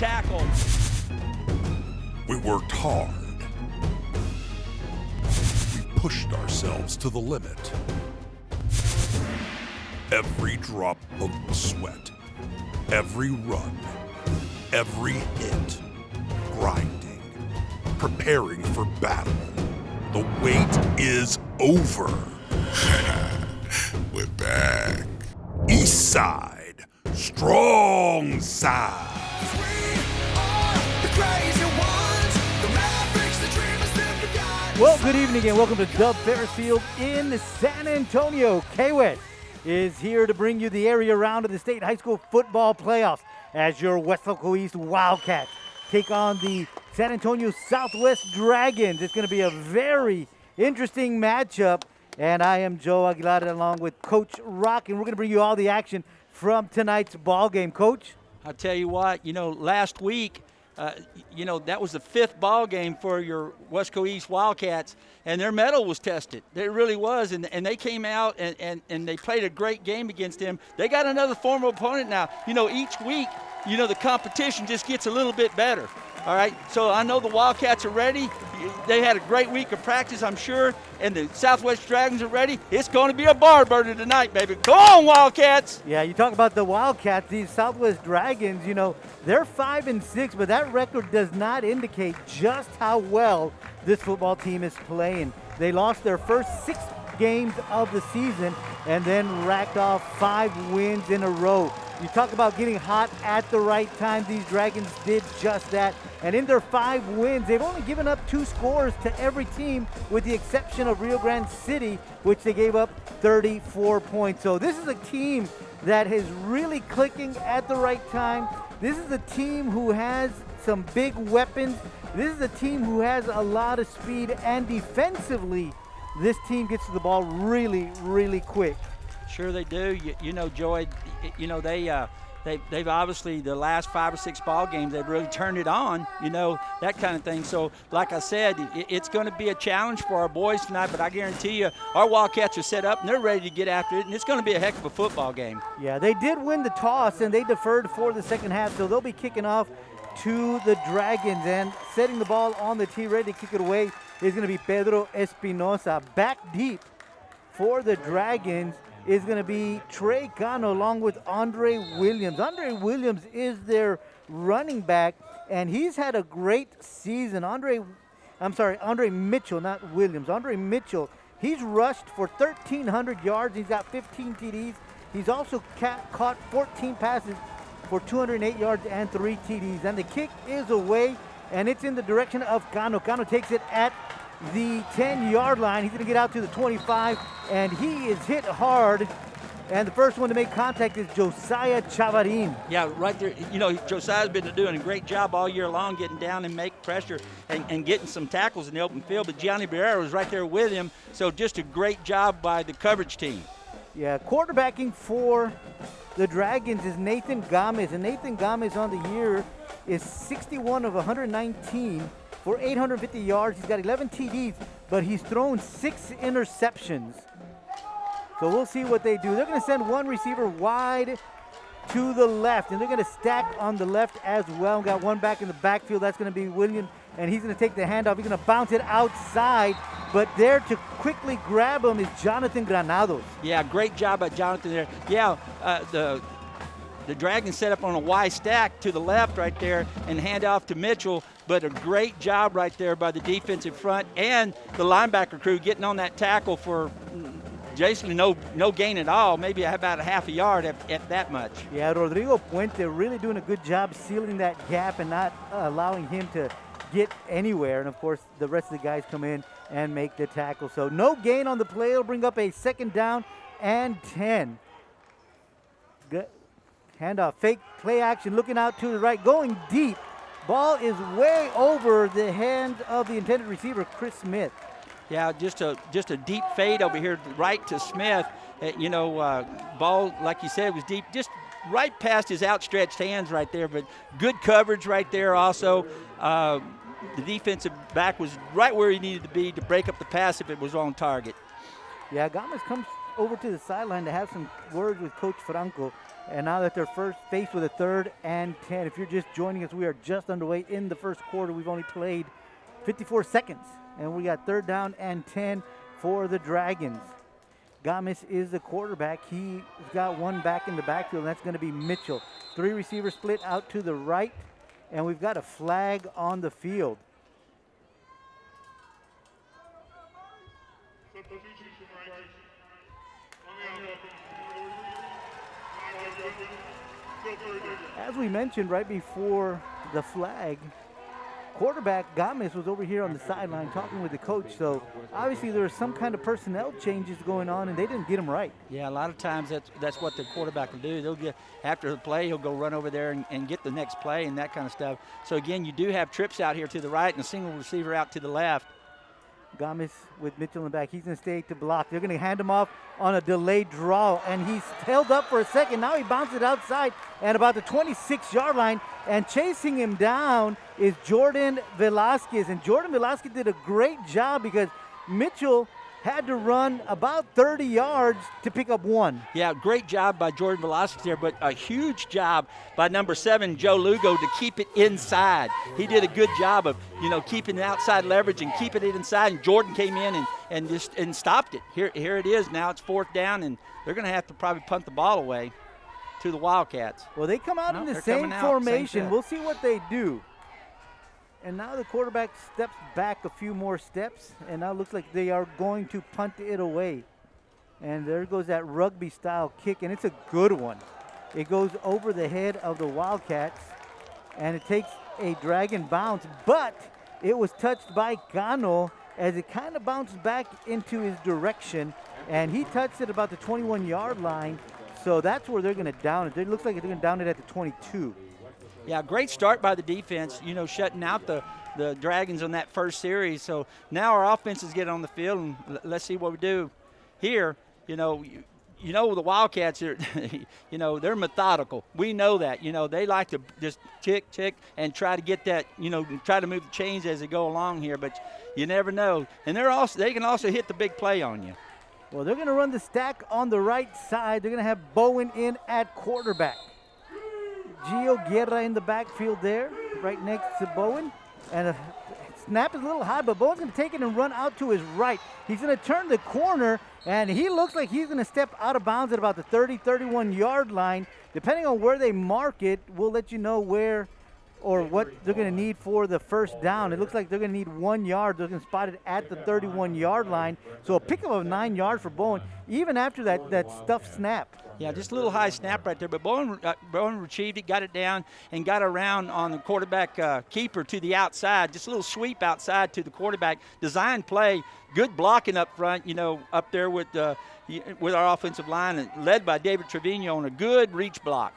tackle. We worked hard. We pushed ourselves to the limit. Every drop of sweat, every run, every hit, grinding, preparing for battle. The wait is over. We're back. East Side, strong side. Well, good evening and welcome to Dub Ferris Field in San Antonio. K-West is here to bring you the area round of the state high school football playoffs as your Weslaco East Wildcats take on the San Antonio Southwest Dragons. It's going to be a very interesting matchup, and I am Joe Aguilar along with Coach Rock, and we're going to bring you all the action from tonight's ball game. Coach? I'll tell you what, last week, that was the fifth ball game for your Weslaco East Wildcats, and their mettle was tested. It really was, and they came out and they played a great game against them. They got another former opponent now. Each week, the competition just gets a little bit better. All right, so I know the Wildcats are ready. They had a great week of practice, I'm sure, and the Southwest Dragons are ready. It's going to be a bar burner tonight, baby. Go on, Wildcats! Yeah, you talk about the Wildcats, these Southwest Dragons, they're 5-6, but that record does not indicate just how well this football team is playing. They lost their first 6 games of the season and then racked off 5 wins in a row. You talk about getting hot at the right time. These Dragons did just that. And in their 5 wins, they've only given up 2 scores to every team with the exception of Rio Grande City, which they gave up 34 points. So this is a team that is really clicking at the right time. This is a team who has some big weapons. This is a team who has a lot of speed, and defensively, this team gets to the ball really, really quick. Sure they do. Joey, they've obviously the last 5 or 6 ball games, they've really turned it on, that kind of thing. So, like I said, it's going to be a challenge for our boys tonight, but I guarantee you our Wildcats are set up and they're ready to get after it, and it's going to be a heck of a football game. Yeah, they did win the toss, and they deferred for the second half, so they'll be kicking off to the Dragons, and setting the ball on the tee, ready to kick it away, is going to be Pedro Espinosa. Back deep for the Dragons is going to be Trey Cano along with Andre Williams. Andre Williams is their running back, and he's had a great season. Andre Mitchell, not Williams. Andre Mitchell, he's rushed for 1,300 yards. He's got 15 TDs. He's also caught 14 passes for 208 yards and 3 TDs. And the kick is away, and it's in the direction of Cano. Cano takes it at the 10-yard line. He's going to get out to the 25, and he is hit hard. And the first one to make contact is Josiah Chavarin. Yeah, right there. Josiah's been doing a great job all year long getting down and make pressure and getting some tackles in the open field. But Gianni Barrera was right there with him. So just a great job by the coverage team. Yeah, quarterbacking for the Dragons is Nathan Gomez. And Nathan Gomez on the year is 61 of 119. For 850 yards. He's got 11 TDs, but he's thrown 6 interceptions. So we'll see what they do. They're going to send one receiver wide to the left, and they're going to stack on the left as well. We've got one back in the backfield. That's going to be William, and he's going to take the handoff. He's going to bounce it outside, but there to quickly grab him is Jonathan Granados. Yeah, great job by Jonathan there. Yeah, the Dragons set up on a Y stack to the left right there and hand off to Mitchell, but a great job right there by the defensive front and the linebacker crew getting on that tackle for basically no gain at all, maybe about a half a yard at that much. Yeah, Rodrigo Puente really doing a good job sealing that gap and not allowing him to get anywhere. And, of course, the rest of the guys come in and make the tackle. So no gain on the play. It'll bring up a 2nd down and 10. Good. Handoff, fake play action, looking out to the right, going deep. Ball is way over the hand of the intended receiver, Chris Smith. Yeah, just a deep fade over here, right to Smith. Ball, like you said, was deep, just right past his outstretched hands right there, but good coverage right there also. The defensive back was right where he needed to be to break up the pass if it was on target. Yeah, Gomez over to the sideline to have some words with Coach Franco. And now that they're faced with a 3rd and 10. If you're just joining us, we are just underway in the first quarter. We've only played 54 seconds. And we got 3rd down and 10 for the Dragons. Gamis is the quarterback. He's got one back in the backfield, and that's going to be Mitchell. 3 receivers split out to the right, and we've got a flag on the field. As we mentioned right before the flag, quarterback Gamis was over here on the sideline talking with the coach. So obviously there was some kind of personnel changes going on, and they didn't get him right. Yeah, a lot of times that's what the quarterback will do. They'll get after the play, he'll go run over there and get the next play and that kind of stuff. So again, you do have trips out here to the right and a single receiver out to the left. Gamis with Mitchell in the back. He's going to stay to block. They're going to hand him off on a delayed draw, and he's held up for a second. Now he bounces it outside at about the 26-yard line, and chasing him down is Jordan Velasquez. And Jordan Velasquez did a great job because Mitchell had to run about 30 yards to pick up 1. Yeah, great job by Jordan Velasquez there, but a huge job by number 7, Joe Lugo, to keep it inside. He did a good job of, keeping the outside leverage and keeping it inside, and Jordan came in and stopped it. Here it is. Now it's 4th down, and they're going to have to probably punt the ball away to the Wildcats. Well, they come out in the same formation. We'll see what they do. And now the quarterback steps back a few more steps, and now it looks like they are going to punt it away. And there goes that rugby-style kick, and it's a good one. It goes over the head of the Wildcats, and it takes a Dragon bounce, but it was touched by Cano as it kind of bounced back into his direction, and he touched it about the 21-yard line, so that's where they're going to down it. It looks like they're going to down it at the 22. Yeah, great start by the defense, shutting out the Dragons on that first series. So now our offense is getting on the field, and let's see what we do here. The Wildcats are, they're methodical. We know that. They like to just tick, and try to get that, try to move the chains as they go along here. But you never know. And they can also hit the big play on you. Well, they're going to run the stack on the right side. They're going to have Bowen in at quarterback. Gio Guerra in the backfield there, right next to Bowen. And the snap is a little high, but Bowen's going to take it and run out to his right. He's going to turn the corner, and he looks like he's going to step out of bounds at about the 30, 31-yard line. Depending on where they mark it, we'll let you know where or what they're going to need for the first down. It looks like they're going to need 1 yard. They're going to spot it at the 31-yard line. So a pickup of 9 yards for Bowen, even after that stuffed snap. Yeah, just a little high snap right there. But Bowen retrieved it, got it down, and got around on the quarterback keeper to the outside. Just a little sweep outside to the quarterback. Design play, good blocking up front, up there with our offensive line, and led by David Trevino on a good reach block.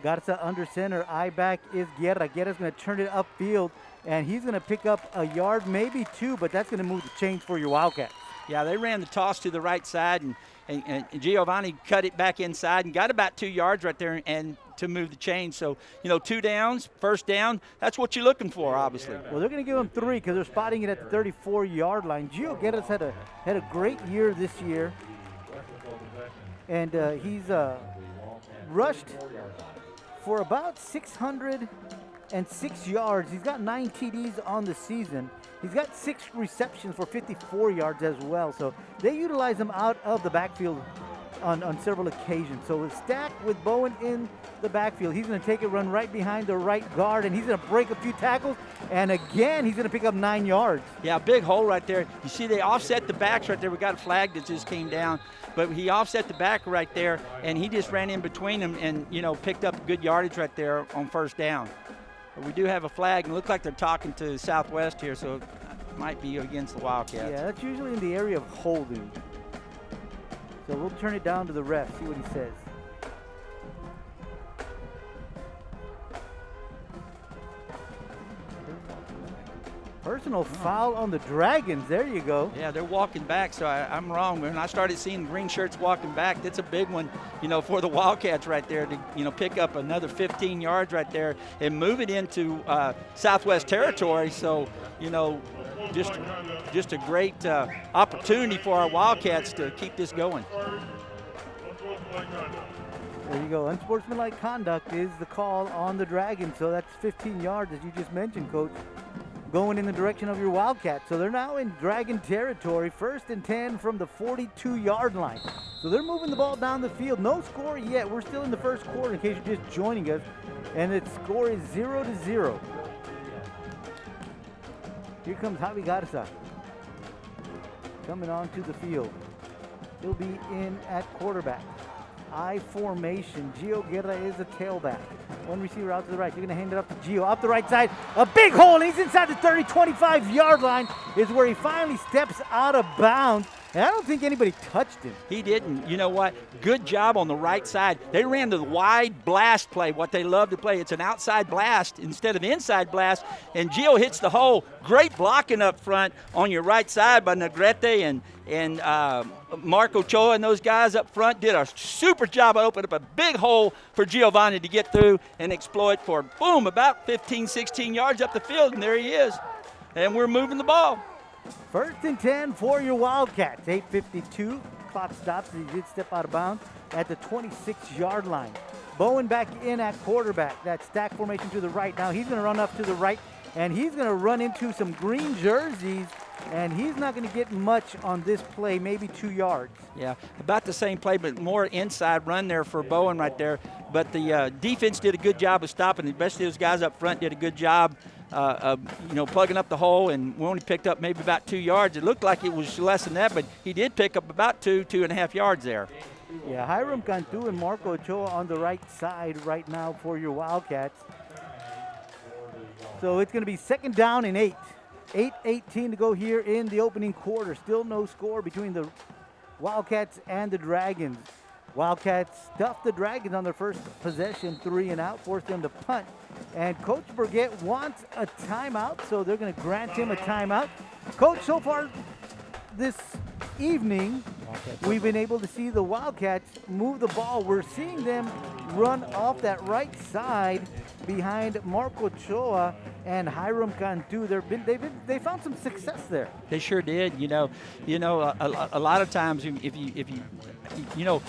Garza under center. Eye back is Guerra. Guerra's going to turn it upfield, and he's going to pick up a yard, maybe 2, but that's going to move the chains for your Wildcats. Yeah, they ran the toss to the right side, and Giovanni cut it back inside and got about 2 yards right there and to move the chains. So, 2 downs, first down, that's what you're looking for, obviously. Well, they're going to give them 3 because they're spotting it at the 34-yard line. Gio Guerra's had a great year this year, and he's rushed for about 606 yards. He's got 9 TDs on the season. He's got 6 receptions for 54 yards as well. So they utilize him out of the backfield on several occasions. So we'll stack with Bowen in the backfield. He's going to take it, run right behind the right guard, and he's going to break a few tackles. And again, he's going to pick up 9 yards. Yeah, big hole right there. You see they offset the backs right there. We got a flag that just came down. But he offset the back right there, and he just ran in between them and, picked up good yardage right there on first down. But we do have a flag, and it looks like they're talking to Southwest here, so it might be against the Wildcats. Yeah, that's usually in the area of holding. So we'll turn it down to the ref, see what he says. Personal foul on the Dragons. There you go. Yeah, they're walking back, so I'm wrong. When I started seeing green shirts walking back, that's a big one, for the Wildcats right there to, pick up another 15 yards right there and move it into Southwest territory. So, just a great opportunity for our Wildcats to keep this going. There you go. Unsportsmanlike conduct is the call on the Dragons. So that's 15 yards, as you just mentioned, Coach, going in the direction of your Wildcats. So they're now in Dragon territory, 1st and 10 from the 42-yard line. So they're moving the ball down the field. No score yet. We're still in the first quarter in case you're just joining us. And its score is 0-0. Here comes Javi Garza coming onto the field. He'll be in at quarterback. I formation. Gio Guerra is a tailback. One receiver out to the right. You're going to hand it up to Gio. Up the right side. A big hole. He's inside the 30, 25-yard line is where he finally steps out of bounds. And I don't think anybody touched him. He didn't. You know what? Good job on the right side. They ran the wide blast play, what they love to play. It's an outside blast instead of inside blast. And Gio hits the hole. Great blocking up front on your right side by Negrete and Marco Choa and those guys up front did a super job of opening up a big hole for Giovanni to get through and exploit for, boom, about 15, 16 yards up the field, and there he is. And we're moving the ball. 1st and 10 for your Wildcats. 8:52. Clock stops. He did step out of bounds at the 26-yard line. Bowen back in at quarterback. That stack formation to the right. Now he's going to run up to the right, and he's going to run into some green jerseys, and he's not going to get much on this play, maybe 2 yards. Yeah, about the same play, but more inside run there for Bowen right there. But the defense did a good job of stopping, especially those guys up front did a good job plugging up the hole, and we only picked up maybe about 2 yards. It looked like it was less than that, but he did pick up about 2.5 yards there. Yeah, Hiram Cantu and Marco Ochoa on the right side right now for your Wildcats. So it's going to be 2nd down and 8. 8:18 to go here in the opening quarter. Still no score between the Wildcats and the Dragons. Wildcats stuffed the Dragons on their first possession, 3 and out, forced them to punt. And Coach Burgett wants a timeout, so they're going to grant him a timeout. Coach, so far this evening, we've been able to see the Wildcats move the ball. We're seeing them run off that right side behind Marco Choa and Hiram Cantu. They found some success there. They sure did. A lot of times if you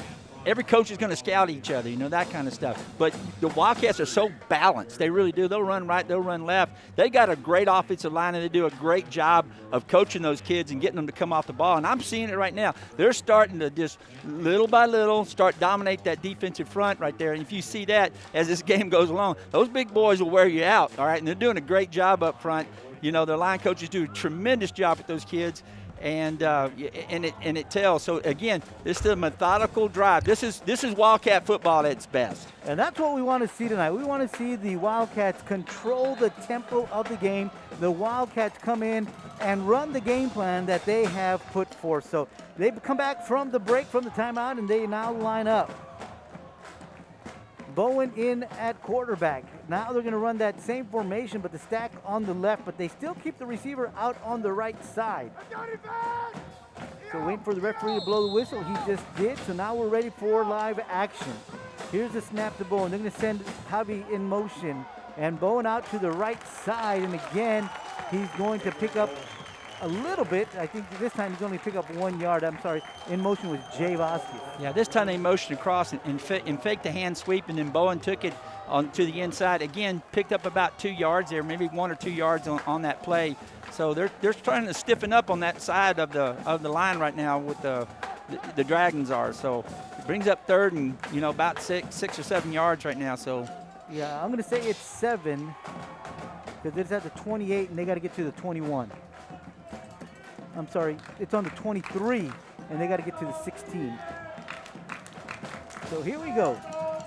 every coach is going to scout each other, that kind of stuff. But the Wildcats are so balanced. They really do. They'll run right, they'll run left. They got a great offensive line, and they do a great job of coaching those kids and getting them to come off the ball. And I'm seeing it right now. They're starting to just little by little start dominate that defensive front right there. And if you see that as this game goes along, those big boys will wear you out, all right? And they're doing a great job up front. Their line coaches do a tremendous job with those kids. And it tells. So again, this is a methodical drive. This is Wildcat football at its best. And that's what we want to see tonight. We want to see the Wildcats control the tempo of the game. The Wildcats come in and run the game plan that they have put forth. So they come back from the break, from the timeout, and they now line up. Bowen in at quarterback. Now they're going to run that same formation, but the stack on the left, but they still keep the receiver out on the right side. So waiting for the referee to blow the whistle. He just did, so now we're ready for live action. Here's the snap to Bowen. They're going to send Javi in motion, and Bowen out to the right side, and again, he's going to pick up a little bit. I think this time he's only pick up 1 yard. I'm sorry. In motion was Jay Vasquez. Yeah, this time they motioned across and faked the hand sweep, and then Bowen took it to the inside. Again, picked up about 2 yards there, maybe 1 or 2 yards on that play. So they're trying to stiffen up on that side of the line right now with the Dragons are. So it brings up 3rd and about 6 or 7 yards right now. So yeah, I'm going to say it's 7 because it's at the 28 and they got to get to the 21. I'm sorry, it's on the 23, and they got to get to the 16. So here we go.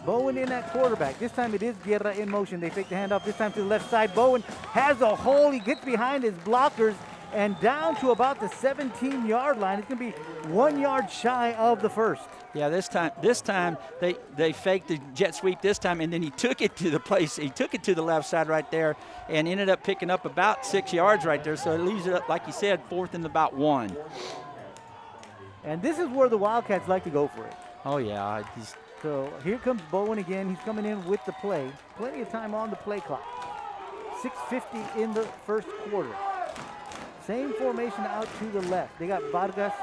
Bowen in at quarterback. This time it is Guerra in motion. They fake the handoff. This time to the left side. Bowen has a hole. He gets behind his blockers and down to about the 17-yard line. It's going to be 1 yard shy of the first. Yeah, this time they faked the jet sweep this time, and then he took it to the place. He took it to the left side right there and ended up picking up about 6 yards right there. So it leaves it up, like you said, 4th and about 1. And this is where the Wildcats like to go for it. Oh, yeah. So here comes Bowen again. He's coming in with the play. Plenty of time on the play clock. 6:50 in the first quarter. Same formation out to the left. They got Vargas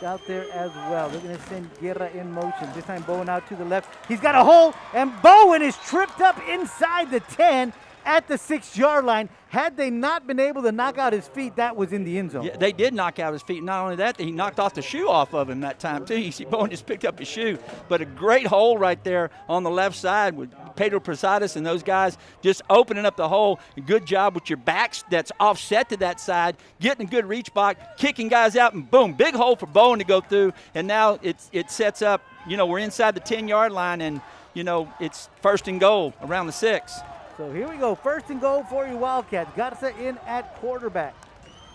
out there as well. They're going to send Guerra in motion. This time Bowen out to the left. He's got a hole, and Bowen is tripped up inside the 10 at the 6-yard line. Had they not been able to knock out his feet, that was in the end zone. Yeah, they did knock out his feet. Not only that, he knocked off the shoe off of him that time, too. You see Bowen just picked up his shoe. But a great hole right there on the left side with Pedro Prasadas and those guys just opening up the hole. Good job with your backs that's offset to that side, getting a good reach block, kicking guys out, and boom, big hole for Bowen to go through. And now it sets up, we're inside the 10-yard line, and, it's 1st and goal around the 6. So here we go, 1st and goal for you Wildcats. Garza in at quarterback.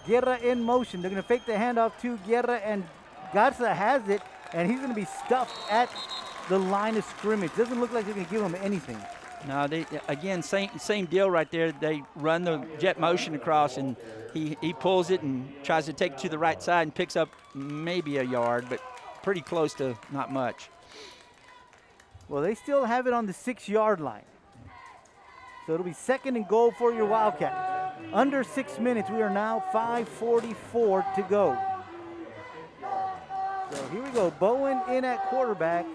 Guerra in motion. They're going to fake the handoff to Guerra, and Garza has it, and he's going to be stuffed at the line of scrimmage. Doesn't look like they're going to give him anything. No, again, same deal right there. They run the jet motion across, and he pulls it and tries to take it to the right side and picks up maybe a yard, but pretty close to not much. Well, they still have it on the 6-yard line. So it'll be 2nd and goal for your Wildcats. Under 6 minutes. We are now 5:44 to go. So here we go. Bowen in at quarterback.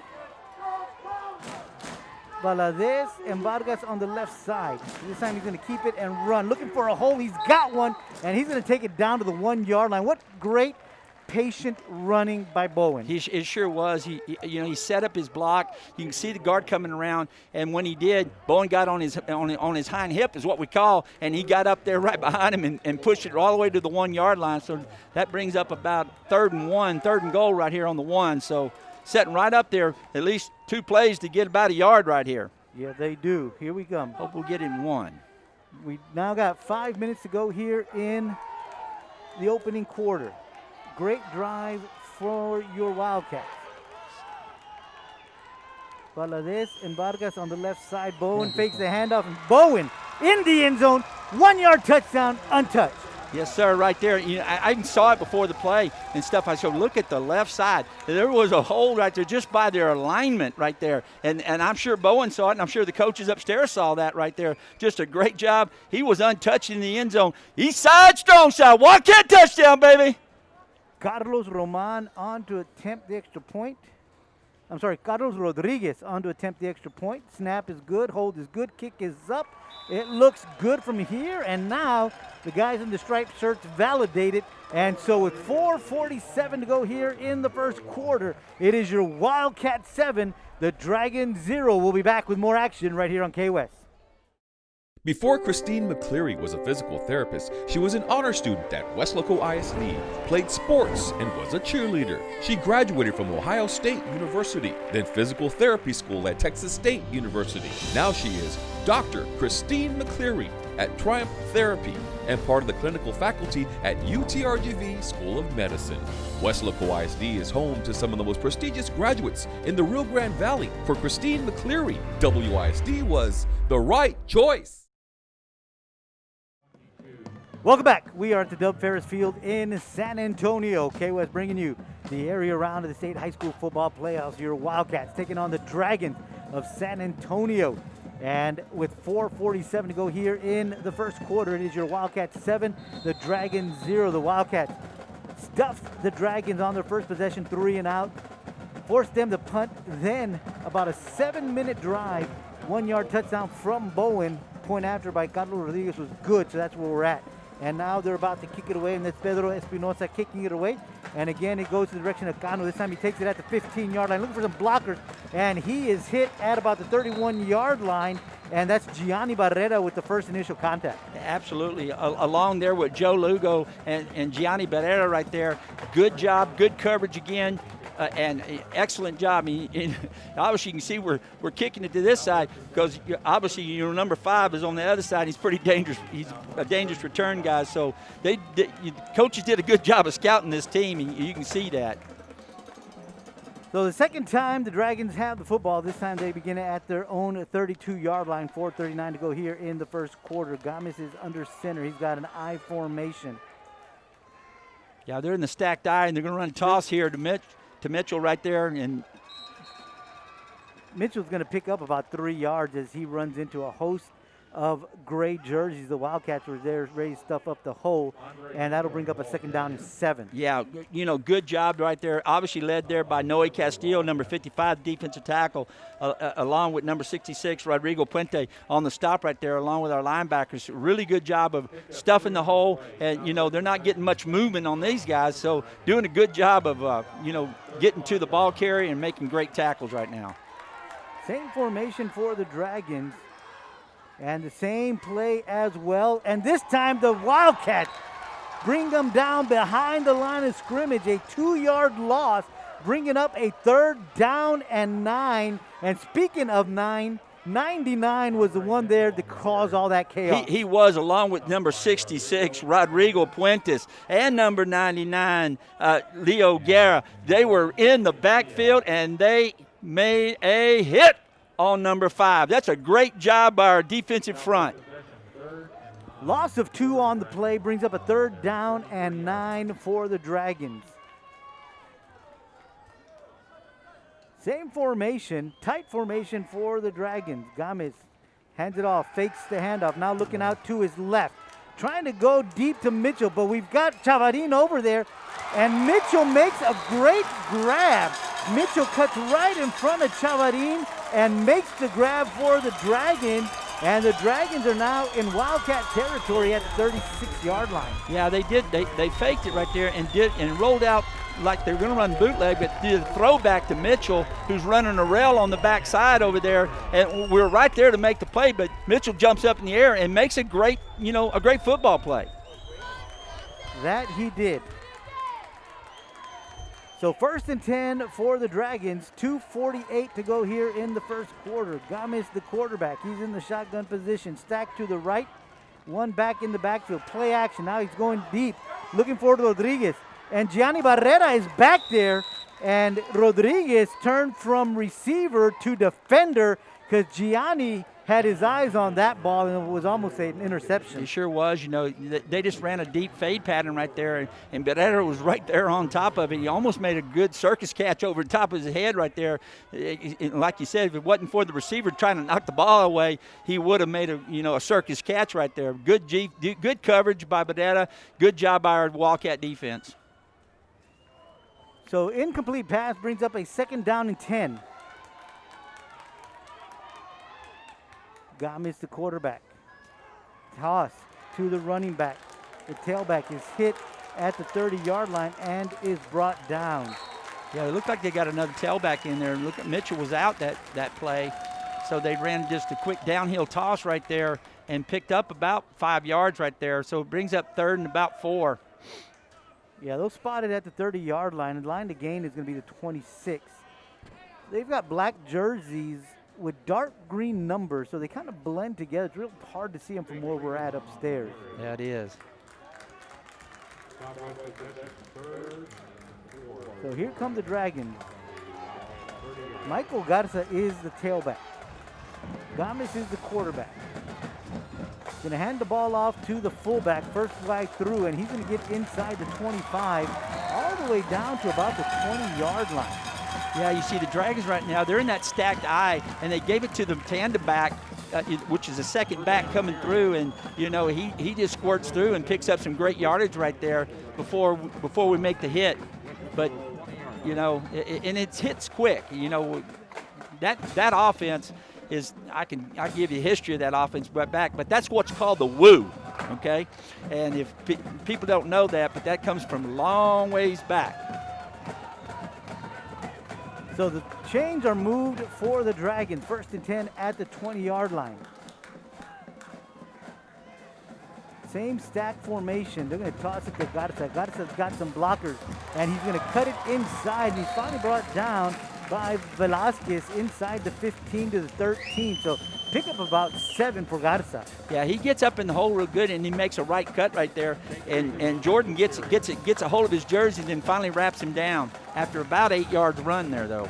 Valadez and Vargas on the left side. This time he's going to keep it and run. Looking for a hole. He's got one, and he's going to take it down to the 1-yard line. What great patient running by Bowen. It sure was. He set up his block. You can see the guard coming around, and when he did, Bowen got on his hind hip, is what we call, and he got up there right behind him and pushed it all the way to the 1-yard line. So that brings up about 3rd and goal right here on the 1. So setting right up there, at least 2 plays to get about a yard right here. Yeah, they do. Here we come. Hope we'll get it in 1. We now got 5 minutes to go here in the opening quarter. Great drive for your Wildcats. Valadez and Vargas on the left side. Bowen fakes the handoff, and Bowen in the end zone. 1-yard touchdown, untouched. Yes, sir, right there. I even saw it before the play and stuff. I said, look at the left side. There was a hole right there just by their alignment right there. And I'm sure Bowen saw it, and I'm sure the coaches upstairs saw that right there. Just a great job. He was untouched in the end zone. East side, strong side. Wildcat touchdown, baby. Carlos Roman on to attempt the extra point. Carlos Rodriguez on to attempt the extra point. Snap is good, hold is good, kick is up. It looks good from here, and now the guys in the striped shirts validate it. And so with 4:47 to go here in the first quarter, it is your Wildcat 7, the Dragon 0. We'll be back with more action right here on K-West. Before Christine McCleary was a physical therapist, she was an honor student at Weslaco ISD, played sports, and was a cheerleader. She graduated from Ohio State University, then physical therapy school at Texas State University. Now she is Dr. Christine McCleary at Triumph Therapy and part of the clinical faculty at UTRGV School of Medicine. Weslaco ISD is home to some of the most prestigious graduates in the Rio Grande Valley. For Christine McCleary, WISD was the right choice. Welcome back. We are at the Dub Ferris Field in San Antonio. K-West bringing you the area round of the state high school football playoffs. Your Wildcats taking on the Dragons of San Antonio. And with 4:47 to go here in the first quarter, it is your Wildcats 7, the Dragons 0. The Wildcats stuffed the Dragons on their first possession, 3 and out. Forced them to punt. Then about a 7-minute drive, 1-yard touchdown from Bowen. Point after by Carlos Rodriguez was good, so that's where we're at. And now they're about to kick it away, and that's Pedro Espinosa kicking it away. And again, it goes to the direction of Cano. This time he takes it at the 15-yard line, looking for some blockers, and he is hit at about the 31-yard line, and that's Gianni Barrera with the first initial contact. Absolutely. Along there with Joe Lugo and Gianni Barrera right there. Good job, good coverage again. And excellent job. Obviously, you can see we're kicking it to this side because obviously your number 5 is on the other side. He's pretty dangerous. He's a dangerous return guy. So coaches did a good job of scouting this team, and you can see that. So the second time the Dragons have the football, this time they begin at their own 32-yard line. 4:39 to go here in the first quarter. Gomez is under center. He's got an I formation. Yeah, they're in the stacked I, and they're going to run a toss here to Mitchell right there, and Mitchell's going to pick up about 3 yards as he runs into a host of gray jerseys. The Wildcats were there ready to stuff up the hole, and that'll bring up a 2nd down and 7. Yeah, good job right there. Obviously led there by Noe Castillo, number 55, defensive tackle, along with number 66, Rodrigo Puente, on the stop right there, along with our linebackers. Really good job of stuffing the hole, and, they're not getting much movement on these guys, so doing a good job of, getting to the ball carrier and making great tackles right now. Same formation for the Dragons, and the same play as well. And this time the Wildcats bring them down behind the line of scrimmage, a 2-yard loss, bringing up a 3rd down and 9. And speaking of 9, 99 was the one there to cause all that chaos. He was, along with number 66, Rodrigo Puentes, and number 99, Leo Guerra. They were in the backfield, and they made a hit on number 5. That's a great job by our defensive front. Loss of 2 on the play brings up a 3rd down and 9 for the Dragons. Same formation, tight formation for the Dragons. Gomez hands it off, fakes the handoff, now looking out to his left. Trying to go deep to Mitchell, but we've got Chavarin over there, and Mitchell makes a great grab. Mitchell cuts right in front of Chavarin and makes the grab for the Dragons, and the Dragons are now in Wildcat territory at the 36-yard line. Yeah, they did. They faked it right there and rolled out like they were going to run bootleg, but did a throwback to Mitchell, who's running a rail on the backside over there, and we're right there to make the play, but Mitchell jumps up in the air and makes a great football play. That he did. So 1st and 10 for the Dragons, 2:48 to go here in the first quarter. Gomez, the quarterback, he's in the shotgun position, stacked to the right, one back in the backfield, play action. Now he's going deep, looking for Rodriguez. And Gianni Barrera is back there, and Rodriguez turned from receiver to defender because Gianni had his eyes on that ball, and it was almost an interception. It sure was. They just ran a deep fade pattern right there, and Barrera was right there on top of it. He almost made a good circus catch over the top of his head right there. Like you said, if it wasn't for the receiver trying to knock the ball away, he would have made a circus catch right there. Good coverage by Barrera. Good job by our Wildcat defense. So incomplete pass brings up a 2nd down and 10. Gomez, the quarterback. Toss to the running back. The tailback is hit at the 30-yard line and is brought down. Yeah, it looked like they got another tailback in there. Look, Mitchell was out that play, so they ran just a quick downhill toss right there and picked up about 5 yards right there. So it brings up 3rd and about 4. Yeah, they'll spot it at the 30-yard line, and line to gain is going to be the 26. They've got black jerseys with dark green numbers, so they kind of blend together. It's real hard to see them from where we're at upstairs. Yeah, it is. So here come the Dragons. Michael Garza is the tailback. Gomez is the quarterback. Going to hand the ball off to the fullback, first flag through, and he's going to get inside the 25, all the way down to about the 20-yard line. Yeah, you see the Dragons right now, they're in that stacked eye, and they gave it to the tandem back, which is a second back coming through, and, he just squirts through and picks up some great yardage right there before we make the hit. But, and it hits quick. That offense is, I give you history of that offense back, but that's what's called the woo, okay? And if people don't know that, but that comes from a long ways back. So the chains are moved for the Dragons, 1st and 10 at the 20-yard line. Same stack formation. They're going to toss it to Garza. Garza's got some blockers, and he's going to cut it inside. He's finally brought down by Velasquez inside the 15 to the 13. So pick up about 7 for Garza. Yeah, he gets up in the hole real good, and he makes a right cut right there. And Jordan gets a hold of his jersey, and then finally wraps him down after about 8 yards run there, though.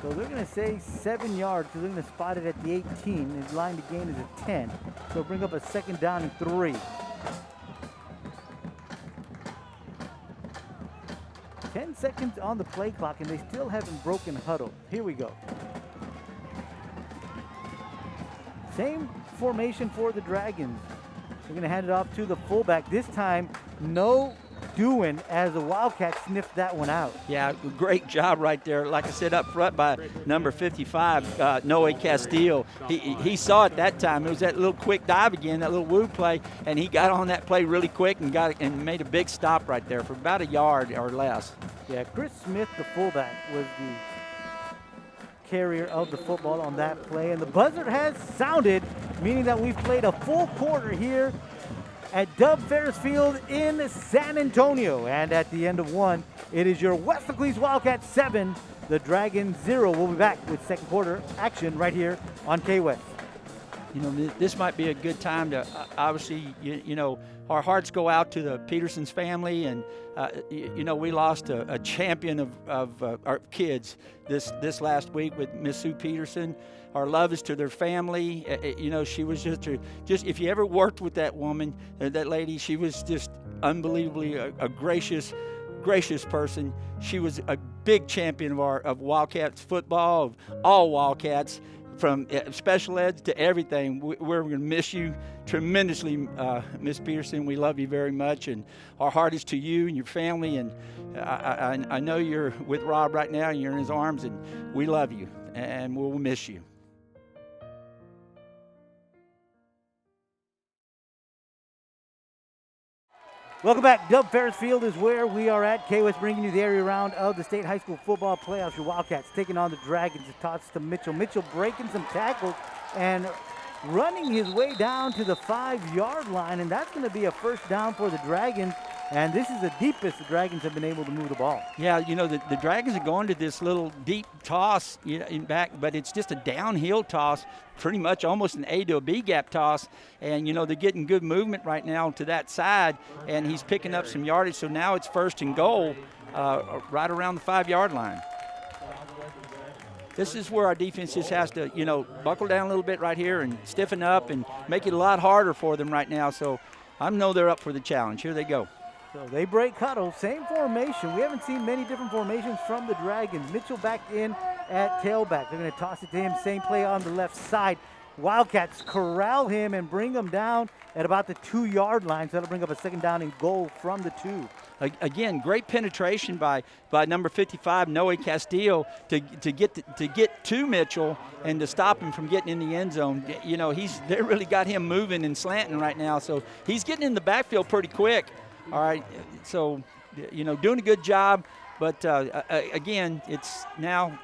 So they're going to say 7 yards, so they're going to spot it at the 18. His line to gain is a 10. So bring up a 2nd down and 3. 10 seconds on the play clock, and they still haven't broken huddle. Here we go. Same formation for the Dragons. They're going to hand it off to the fullback. This time, no doing as the Wildcats sniffed that one out. Yeah, great job right there. Like I said, up front by number 55, Noe Castillo. He saw it that time. It was that little quick dive again, that little woo play, and he got on that play really quick and made a big stop right there for about a yard or less. Yeah, Chris Smith, the fullback, was the carrier of the football on that play, and the buzzer has sounded, meaning that we've played a full quarter here at Dub Ferris Field in San Antonio. And at the end of one, it is your Weslaco East Wildcats 7, the Dragons 0. We'll be back with second quarter action right here on K-West. You know, this might be a good time to, obviously, you know, our hearts go out to the Petersons family, and you know, we lost a champion of our kids this last week with Miss Sue Peterson. Our love is to their family. You know, she was just if you ever worked with that woman, that lady, she was just unbelievably a gracious person. She was a big champion of Wildcats football, of all Wildcats, from special eds to everything. We're going to miss you tremendously, Miss Peterson. We love you very much, and our heart is to you and your family. And I know you're with Rob right now, and you're in his arms, and we love you, and we'll miss you. Welcome back. Dub Ferris Field is where we are at. K-West bringing you the area round of the state high school football playoffs. Your Wildcats taking on the Dragons. It tosses to Mitchell. Mitchell breaking some tackles and running his way down to the 5-yard line, and that's going to be a first down for the Dragons. And this is the deepest the Dragons have been able to move the ball. Yeah, you know, the Dragons are going to this little deep toss, you know, in back, but it's just a downhill toss, pretty much almost an A to a B gap toss. And, you know, they're getting good movement right now to that side, and he's picking up some yardage. So now it's first and goal right around the 5-yard line. This is where our defense just has to, you know, buckle down a little bit right here and stiffen up and make it a lot harder for them right now. So I know they're up for the challenge. Here they go. So they break huddle, same formation. We haven't seen many different formations from the Dragons. Mitchell back in at tailback. They're going to toss it to him, same play on the left side. Wildcats corral him and bring him down at about the 2-yard line. So that'll bring up a second down and goal from the 2. Again, great penetration by number 55, Noe Castillo, to get to Mitchell and to stop him from getting in the end zone. You know, they really got him moving and slanting right now. So he's getting in the backfield pretty quick. All right, so, you know, doing a good job, but again, it's now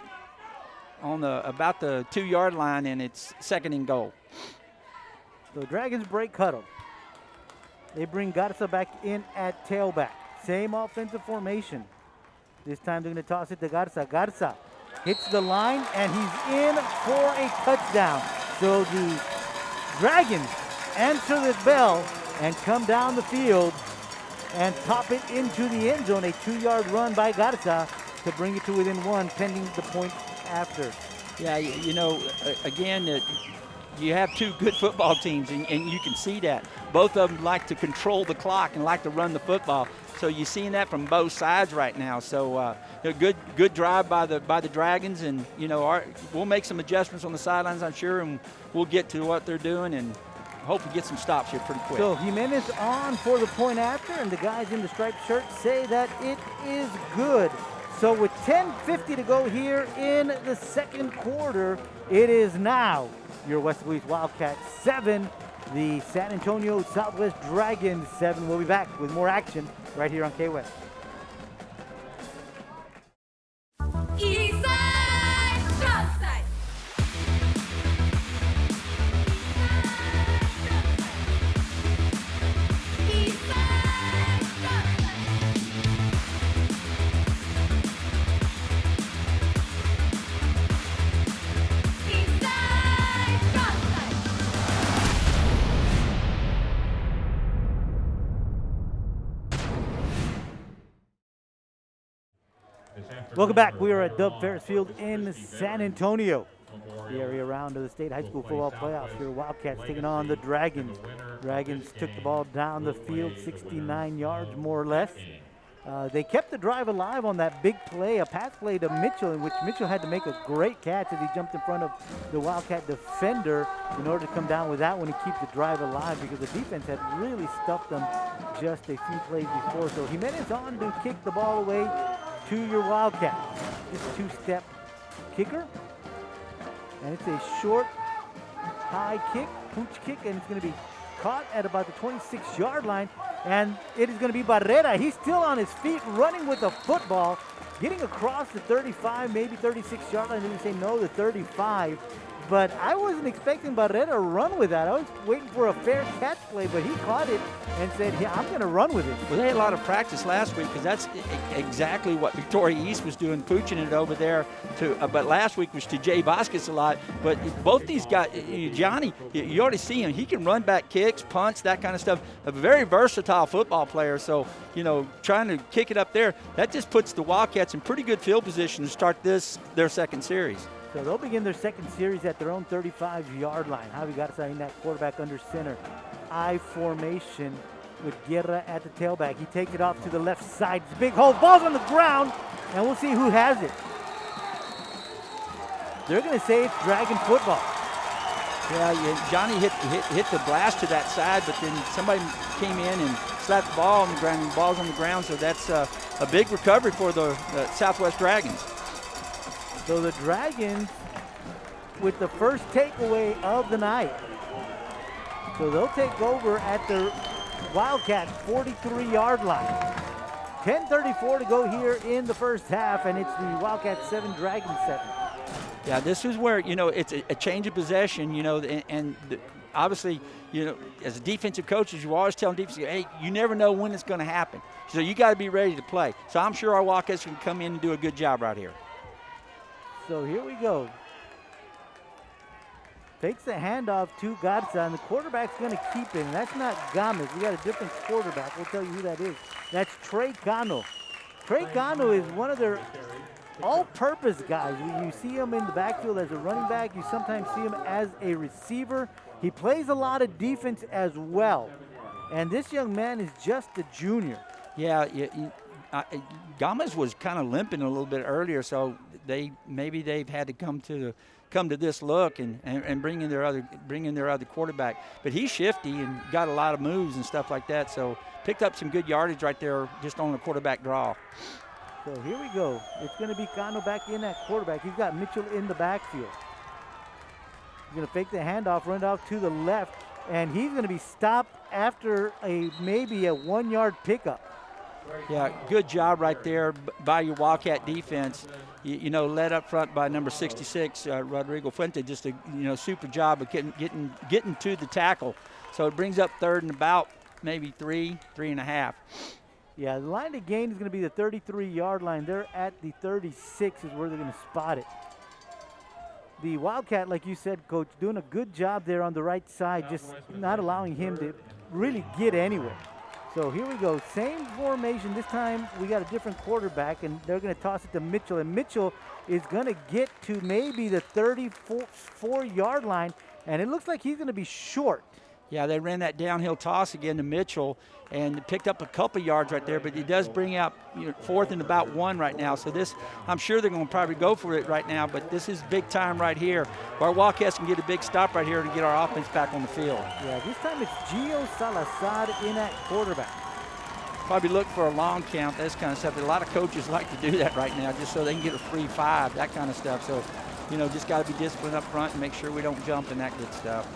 on about the 2-yard line, and it's second and goal. So Dragons break huddle. They bring Garza back in at tailback. Same offensive formation. This time they're going to toss it to Garza. Garza hits the line, and he's in for a touchdown. So the Dragons answer the bell and come down the field and pop it into the end zone. A 2-yard run by Garza to bring it to within 1, pending the point after. Yeah, you know, again, you have two good football teams, and you can see that. Both of them like to control the clock and like to run the football. So you're seeing that from both sides right now. So good drive by the Dragons, and, you know, we'll make some adjustments on the sidelines, I'm sure, and we'll get to what they're doing and hope to get some stops here pretty quick. So Jimenez on for the point after, and the guys in the striped shirts say that it is good. So with 10:50 to go here in the second quarter, it is now your Weslaco East Wildcats 7, the San Antonio Southwest Dragons 7. We'll be back with more action right here on K-West. East side, south side. East side, south side. East side, south side. Welcome back. We are at Dub Ferris Field in San Antonio. The area round of the state high school football playoffs. Here, Wildcats taking on the Dragons. Dragons took the ball down the field, 69 yards more or less. They kept the drive alive on that big play, a pass play to Mitchell, in which Mitchell had to make a great catch as he jumped in front of the Wildcat defender in order to come down with that one and keep the drive alive, because the defense had really stuffed them just a few plays before. So Jimenez on to kick the ball away to your Wildcats. This two-step kicker, and it's a short, high kick, pooch kick, and it's going to be caught at about the 26-yard line, and it is going to be Barrera. He's still on his feet, running with the football, getting across the 35, maybe 36-yard line. Didn't say no, the 35. But I wasn't expecting Barrera to run with that. I was waiting for a fair catch play, but he caught it and said, yeah, I'm going to run with it. Well, they had a lot of practice last week, because that's exactly what Victoria East was doing, pooching it over there. But last week was to Jay Vasquez a lot. But both these guys, Johnny, you already see him. He can run back kicks, punts, that kind of stuff. A very versatile football player. So, trying to kick it up there, that just puts the Wildcats in pretty good field position to start their second series. So they'll begin their second series at their own 35-yard line. Javi Garza in that quarterback under center. I formation with Guerra at the tailback. He takes it off to the left side. It's a big hole. Ball's on the ground, and we'll see who has it. They're going to say it's Dragon football. Yeah, Johnny hit the blast to that side, but then somebody came in and slapped the ball on the ground, and the ball's on the ground, so that's a big recovery for the Southwest Dragons. So the Dragons with the first takeaway of the night. So they'll take over at the Wildcat 43-yard line. 10:34 to go here in the first half, and it's the Wildcat 7, Dragons 7. Yeah, this is where, it's a change of possession, obviously, as a defensive coaches, you always tell defense, hey, you never know when it's going to happen. So you got to be ready to play. So I'm sure our Wildcats can come in and do a good job right here. So here we go. Takes the handoff to Garza, and the quarterback's going to keep it. And that's not Gomez. We got a different quarterback. We'll tell you who that is. That's Trey Cano. Trey Cano is one of their all-purpose guys. You see him in the backfield as a running back. You sometimes see him as a receiver. He plays a lot of defense as well. And this young man is just a junior. Yeah, Gomez was kind of limping a little bit earlier, so maybe they've had to come to this look and bring in their other quarterback. But he's shifty and got a lot of moves and stuff like that. So picked up some good yardage right there just on the quarterback draw. So here we go. It's going to be Cano back in at quarterback. He's got Mitchell in the backfield. He's going to fake the handoff, run it off to the left, and he's going to be stopped after maybe a 1-yard pickup. Yeah, good job right there by your Wildcat defense. Led up front by number 66, Rodrigo Fuente. Just a super job of getting to the tackle. So it brings up third and about maybe 3.5. Yeah, the line to gain is going to be the 33-yard line. They're at the 36 is where they're going to spot it. The Wildcat, like you said, Coach, doing a good job there on the right side, just not allowing him to really get anywhere. So here we go, same formation. This time we got a different quarterback, and they're going to toss it to Mitchell. And Mitchell is going to get to maybe the 34-yard line, and it looks like he's going to be short. Yeah, they ran that downhill toss again to Mitchell and picked up a couple yards right there, but he does bring out fourth and about 1 right now. So this, I'm sure they're going to probably go for it right now, but this is big time right here. Our Wildcats can get a big stop right here to get our offense back on the field. Yeah, this time it's Gio Salazar in at quarterback. Probably look for a long count, this kind of stuff. A lot of coaches like to do that right now just so they can get a free 5, that kind of stuff. So, just got to be disciplined up front and make sure we don't jump and that good stuff.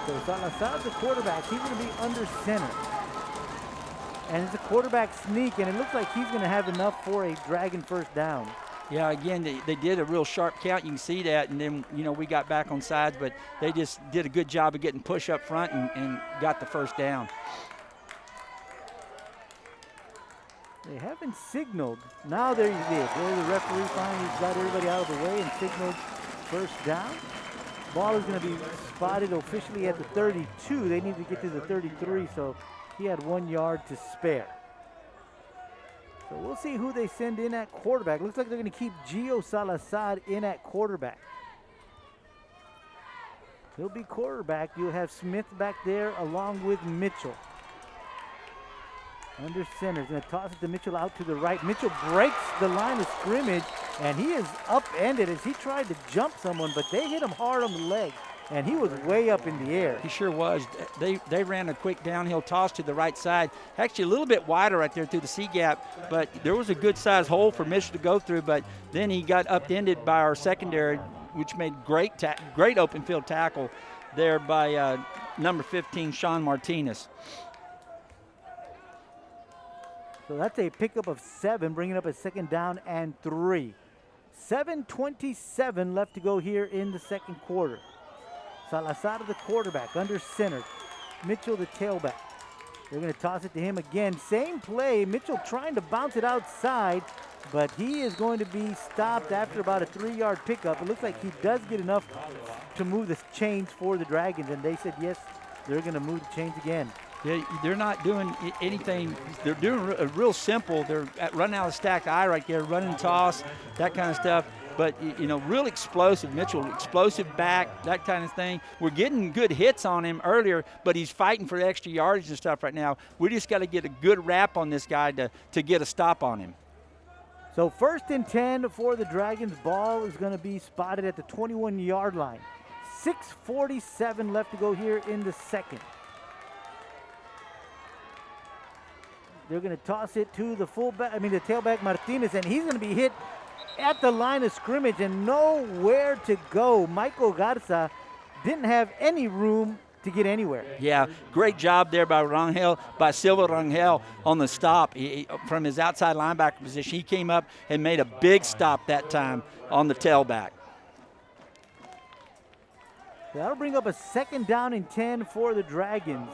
So Salazar, the quarterback, he's going to be under center. And it's a quarterback sneak, and it looks like he's going to have enough for a Dragon first down. Yeah, again, they did a real sharp count. You can see that, and then, we got back on sides, but they just did a good job of getting push up front and got the first down. They haven't signaled. Now there he is. There's the referee finally got everybody out of the way and signaled first down. Ball is going to be spotted officially at the 32. They need to get to the 33, so he had 1 yard to spare. So we'll see who they send in at quarterback. Looks like they're going to keep Gio Salazar in at quarterback. He'll be quarterback. You'll have Smith back there along with Mitchell. Under center, he's going to toss it to Mitchell out to the right. Mitchell breaks the line of scrimmage, and he is upended as he tried to jump someone, but they hit him hard on the leg, and he was way up in the air. He sure was. They ran a quick downhill toss to the right side. Actually, a little bit wider right there through the C gap, but there was a good-sized hole for Mitchell to go through, but then he got upended by our secondary, which made great open field tackle there by number 15, Sean Martinez. So that's a pickup of 7, bringing up a 2nd down and 3. 7:27 left to go here in the second quarter. Salazar, the quarterback, under center. Mitchell, the tailback. They're going to toss it to him again. Same play. Mitchell trying to bounce it outside, but he is going to be stopped after about a 3-yard pickup. It looks like he does get enough to move the chains for the Dragons, and they said yes, they're going to move the chains again. They're not doing anything. They're doing a real simple. They're running out of stacked eye right there, running toss, that kind of stuff. But, you know, real explosive. Mitchell, explosive back, that kind of thing. We're getting good hits on him earlier, but he's fighting for extra yardage and stuff right now. We just got to get a good wrap on this guy to get a stop on him. So 1st and 10 for the Dragons. Ball is going to be spotted at the 21-yard line. 6:47 left to go here in the second. They're going to toss it to the the tailback Martinez, and he's going to be hit at the line of scrimmage and nowhere to go. Michael Garza didn't have any room to get anywhere. Yeah, great job there by Silva Rangel on the stop. From his outside linebacker position, he came up and made a big stop that time on the tailback. That'll bring up a 2nd down and 10 for the Dragons.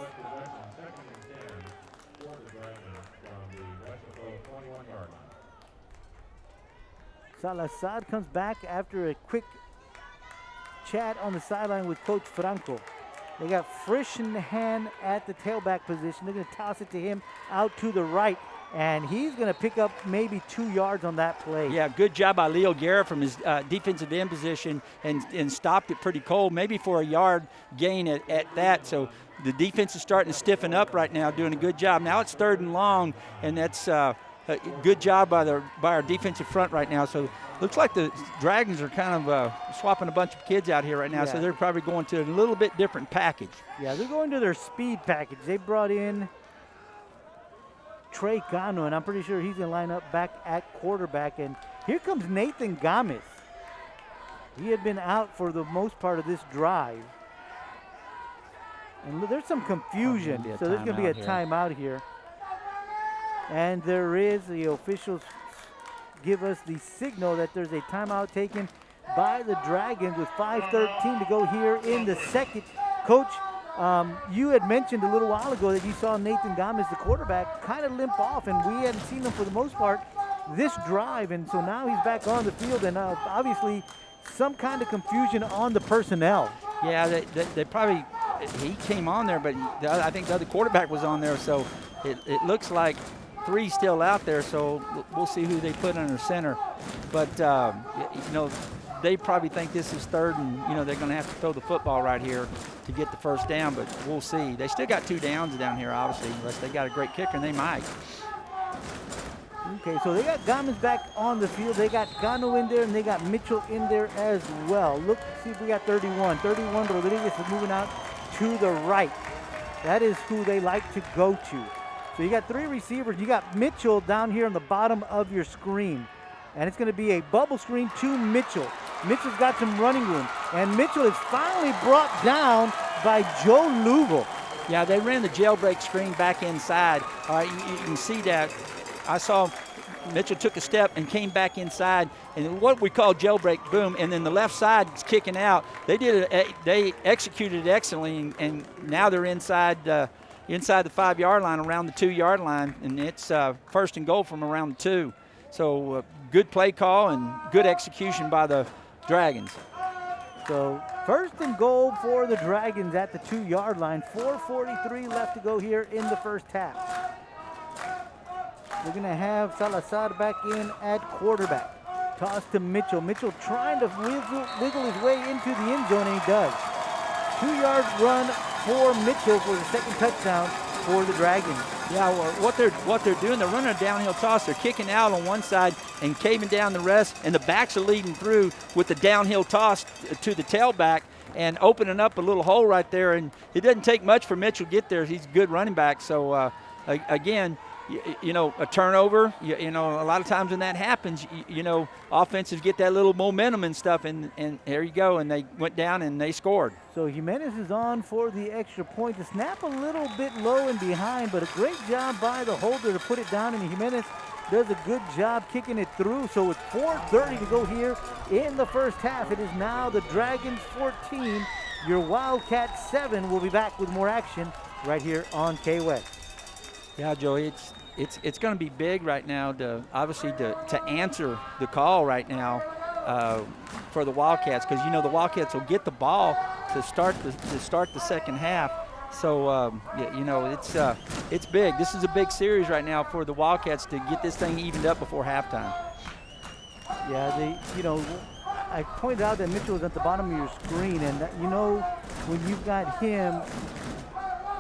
Salazar comes back after a quick chat on the sideline with Coach Franco. They got Frischenhan at the tailback position. They're going to toss it to him out to the right, and he's going to pick up maybe 2 yards on that play. Yeah, good job by Leo Guerra from his defensive end position and stopped it pretty cold, maybe for a yard gain at that. So the defense is starting to stiffen up right now, doing a good job. Now it's 3rd and long, and that's a good job by our defensive front right now. So looks like the Dragons are kind of swapping a bunch of kids out here right now, so they're probably going to a little bit different package. Yeah, they're going to their speed package. They brought in Trey Cano, and I'm pretty sure he's going to line up back at quarterback. And here comes Nathan Gomez. He had been out for the most part of this drive. And there's some confusion, so there's going to be a timeout here. And there is. The officials give us the signal that there's a timeout taken by the Dragons with 5:13 to go here in the second. Coach, you had mentioned a little while ago that you saw Nathan Gomez, the quarterback, kind of limp off, and we hadn't seen him for the most part this drive, and so now he's back on the field, and obviously some kind of confusion on the personnel. Yeah, they probably, he came on there, but I think the other quarterback was on there, so it looks like 3 still out there, so we'll see who they put under center. But, you know, they probably think this is 3rd and, you know, they're going to have to throw the football right here to get the 1st down, but we'll see. They still got 2 downs down here, obviously, unless they got a great kicker, and they might. Okay, so they got Gomez back on the field. They got Cano in there, and they got Mitchell in there as well. Look, see if we got 31. 31, Rodriguez is moving out to the right. That is who they like to go to. So you got 3 receivers. You got Mitchell down here on the bottom of your screen. And it's going to be a bubble screen to Mitchell. Mitchell's got some running room. And Mitchell is finally brought down by Joe Lugo. Yeah, they ran the jailbreak screen back inside. You can see that. I saw Mitchell took a step and came back inside, and what we call jailbreak boom, and then the left side is kicking out. They executed it excellently, and now they're inside the 5-yard line, around the 2-yard line, and it's 1st and goal from around the 2. So good play call and good execution by the Dragons. So 1st and goal for the Dragons at the 2-yard line. 4:43 left to go here in the first half. We're going to have Salazar back in at quarterback. Toss to Mitchell. Mitchell trying to wiggle his way into the end zone, and he does. 2-yard run for Mitchell for the 2nd touchdown for the Dragons. Yeah, well, what they're doing, they're running a downhill toss. They're kicking out on one side and caving down the rest, and the backs are leading through with the downhill toss to the tailback and opening up a little hole right there. And it doesn't take much for Mitchell to get there. He's a good running back. So, again, you know, a turnover, you know, a lot of times when that happens, you know, offenses get that little momentum and stuff, and there you go, and they went down and they scored. So Jimenez is on for the extra point. The snap a little bit low and behind, but a great job by the holder to put it down, and Jimenez does a good job kicking it through. So with 4:30 to go here in the first half, it is now the Dragons 14, your Wildcats 7. We'll be back with more action right here on K-West. Yeah, Joey, it's going to be big right now to obviously to answer the call right now for the Wildcats, because you know the Wildcats will get the ball to start the second half. So you know it's big. This is a big series right now for the Wildcats to get this thing evened up before halftime. Yeah, you know, I pointed out that Mitchell was at the bottom of your screen, and that, you know, when you've got him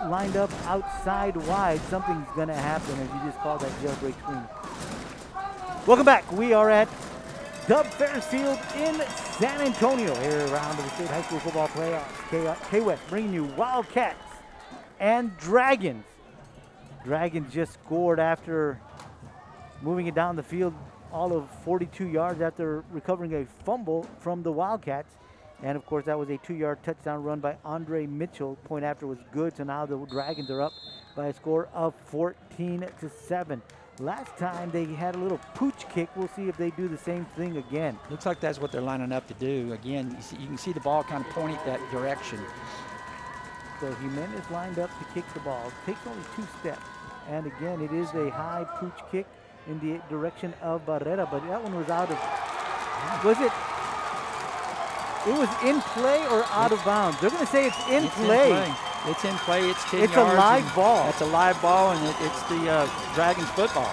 lined up outside wide, something's going to happen, as you just called that jailbreak screen. Welcome back. We are at Dub Ferris Field in San Antonio, here around the state high school football playoffs. K-West bringing you Wildcats and Dragons. Dragons just scored after moving it down the field all of 42 yards after recovering a fumble from the Wildcats. And, of course, that was a 2-yard touchdown run by Andre Mitchell. Point after was good, so now the Dragons are up by a score of 14-7. Last time they had a little pooch kick. We'll see if they do the same thing again. Looks like that's what they're lining up to do. Again, you can see the ball kind of pointing that direction. So Jimenez lined up to kick the ball. Takes only 2 steps. And, again, it is a high pooch kick in the direction of Barrera, but that one was out of – was it – it was in play or out of bounds? They're going to say it's in play. It's in play. It's 10 It's yards. a live ball. That's a live ball, and it's the Dragons football.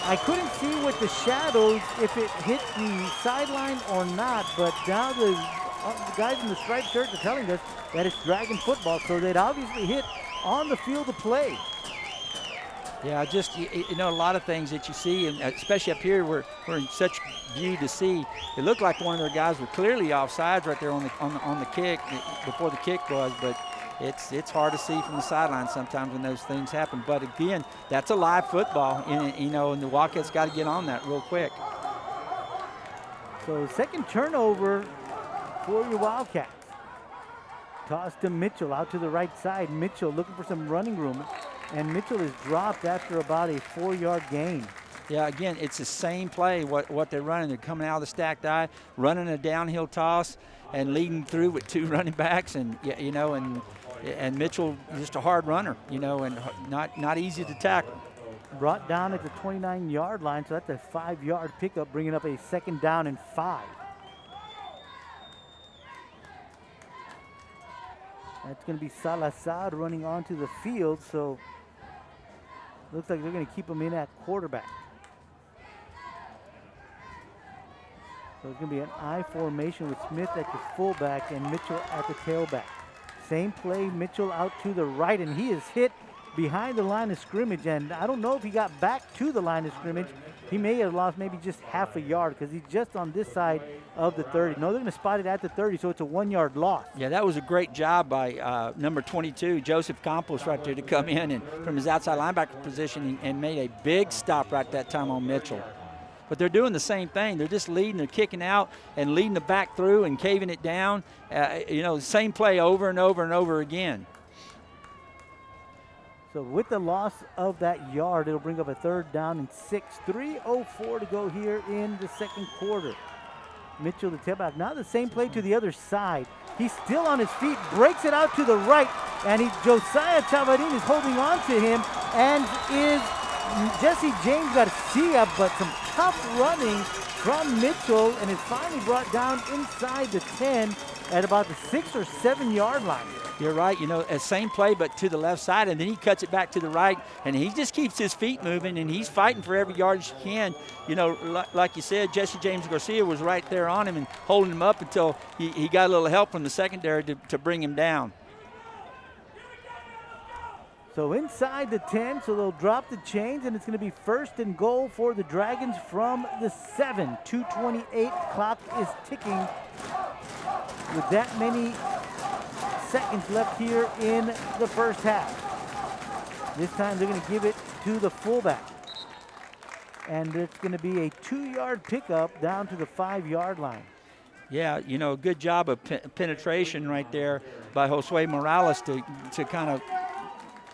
I couldn't see with the shadows if it hit the sideline or not, but now the guys in the striped shirts are telling us that it's Dragon football, so they'd obviously hit on the field of play. Yeah, just, you know, a lot of things that you see, and especially up here where we're in such view to see. It looked like one of their guys were clearly offsides right there on the kick, before the kick was, but it's hard to see from the sideline sometimes when those things happen. But again, that's a live football, and, you know, and the Wildcats got to get on that real quick. So second turnover for your Wildcats. Toss to Mitchell out to the right side. Mitchell looking for some running room. And Mitchell is dropped after about a 4-yard gain. Yeah, again, it's the same play, what they're running. They're coming out of the stacked eye, running a downhill toss, and leading through with 2 running backs. And, you know, and Mitchell just a hard runner, you know, and not easy to tackle. Brought down at the 29-yard line, so that's a 5-yard pickup, bringing up a 2nd down and 5. That's going to be Salazar running onto the field, so looks like they're going to keep him in at quarterback. So it's going to be an I formation with Smith at the fullback and Mitchell at the tailback. Same play, Mitchell out to the right, and he is hit behind the line of scrimmage, and I don't know if he got back to the line of scrimmage. He may have lost maybe just half a yard because he's just on this side of the 30. No, they're going to spot it at the 30, so it's a 1-yard loss. Yeah, that was a great job by number 22, Joseph Campos, right there to come in and from his outside linebacker position and made a big stop right that time on Mitchell. But they're doing the same thing. They're just leading. They're kicking out and leading the back through and caving it down. You know, the same play over and over and over again. So with the loss of that yard, it'll bring up a 3rd down and 6. 3:04 to go here in the second quarter. Mitchell, the tailback. Now the same play to the other side. He's still on his feet, breaks it out to the right, and Josiah Chavarin is holding on to him, and is Jesse James Garcia, but some tough running from Mitchell, and is finally brought down inside the 10 at about the 6 or 7 yard line. You're right, you know, same play but to the left side, and then he cuts it back to the right, and he just keeps his feet moving, and he's fighting for every yard he can. You know, like you said, Jesse James Garcia was right there on him and holding him up until he got a little help from the secondary to bring him down. So inside the 10, so they'll drop the chains, and it's going to be 1st and goal for the Dragons from the 7. 2:28 clock is ticking with that many seconds left here in the first half. This time they're going to give it to the fullback. And it's going to be a 2-yard pickup down to the 5-yard line. Yeah, good job of penetration right there by Josue Morales to kind of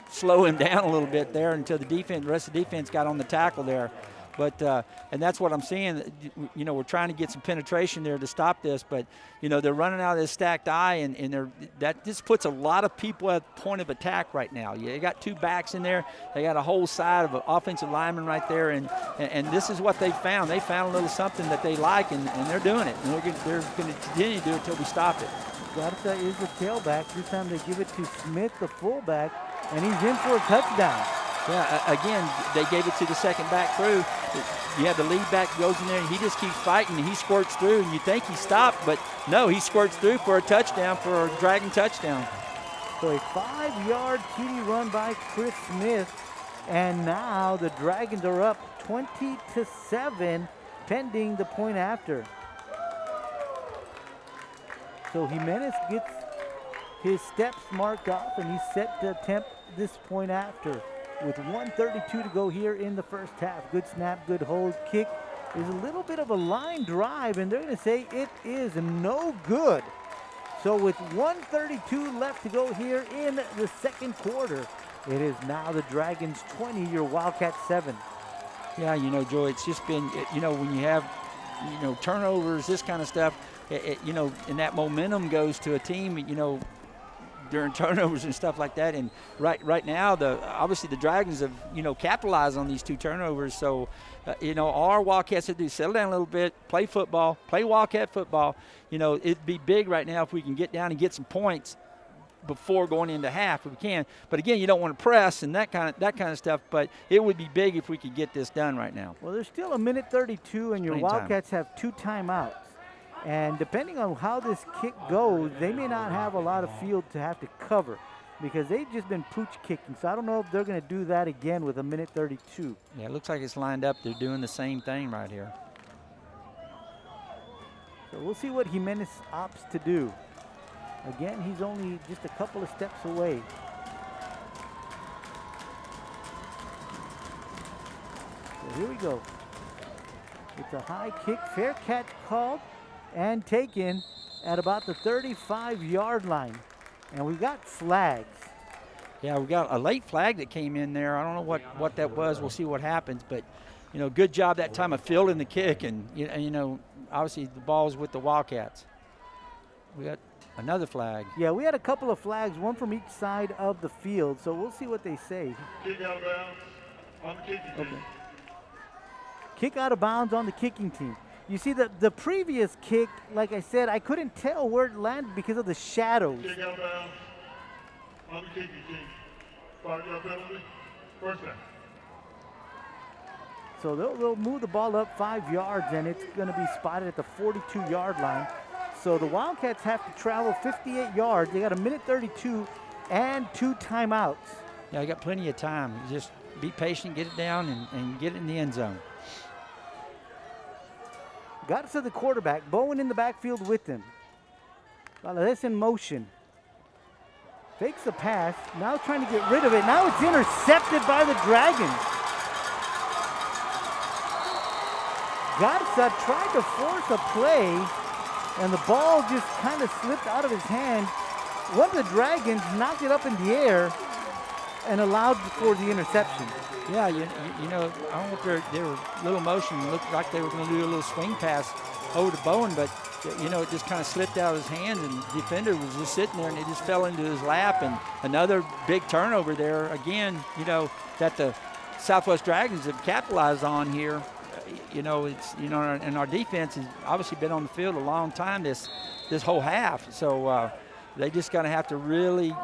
slow him down a little bit there until the rest of the defense got on the tackle there. But and that's what I'm seeing. We're trying to get some penetration there to stop this, but they're running out of this stacked eye, and that just puts a lot of people at point of attack right now. You got 2 backs in there. They got a whole side of an offensive lineman right there, and this is what they found. They found a little something that they like, and they're doing it. And they're going to continue to do it until we stop it. Garza is the tailback. This time they give it to Smith, the fullback, and he's in for a touchdown. Yeah, again, they gave it to the second back through. You have the lead back goes in there, and he just keeps fighting, and he squirts through, and you think he stopped, but no, he squirts through for a touchdown, for a Dragon touchdown. So a 5-yard TD run by Chris Smith, and now the Dragons are up 20-7, pending the point after. So Jimenez gets his steps marked off, and he's set to attempt this point after. With 1:32 to go here in the first half. Good snap, good hold. Kick is a little bit of a line drive, and they're going to say it is no good. So with 1:32 left to go here in the second quarter, it is now the Dragons 20, your Wildcats 7. Yeah, Joe, it's just been, when you have, turnovers, this kind of stuff, and that momentum goes to a team, during turnovers and stuff like that. And right now, obviously the Dragons have, capitalized on these 2 turnovers. So, our Wildcats have to settle down a little bit, play football, play Wildcat football. It'd be big right now if we can get down and get some points before going into half if we can. But again, you don't want to press and that kind of stuff. But it would be big if we could get this done right now. Well, there's still 1:32, and your Wildcats have 2 timeouts. And depending on how this kick goes, they may not have a lot of field to have to cover because they've just been pooch kicking. So I don't know if they're going to do that again with 1:32. Yeah, it looks like it's lined up. They're doing the same thing right here. So we'll see what Jimenez opts to do. Again, he's only just a couple of steps away. So here we go. It's a high kick, fair catch called and taken at about the 35-yard line. And we've got flags. Yeah, we got a late flag that came in there. I don't know what that was. We'll see what happens. But, good job that time of fielding the kick. And, obviously the ball's with the Wildcats. We got another flag. Yeah, we had a couple of flags, one from each side of the field. So we'll see what they say. Kick out of bounds on the kicking team. Kick out of bounds on the kicking team. You see, the previous kick, like I said, I couldn't tell where it landed because of the shadows. Kick out of bounds on the kicking team. 5-yard penalty. First down. So they'll move the ball up 5 yards, and it's going to be spotted at the 42-yard line. So the Wildcats have to travel 58 yards. They got 1:32 and 2 timeouts. Yeah, I got plenty of time. Just be patient, get it down, and get it in the end zone. Got it to the quarterback. Bowen in the backfield with him. Valadez in motion. Fakes the pass. Now trying to get rid of it. Now it's intercepted by the Dragons. Garza tried to force a play, and the ball just kind of slipped out of his hand. One of the Dragons knocked it up in the air and allowed for the interception. Yeah, I don't know if they were a little motion. It looked like they were going to do a little swing pass over to Bowen, but, it just kind of slipped out of his hands, and the defender was just sitting there, and it just fell into his lap. And another big turnover there. Again, that the Southwest Dragons have capitalized on here. And our defense has obviously been on the field a long time this whole half. So they just going to have to really,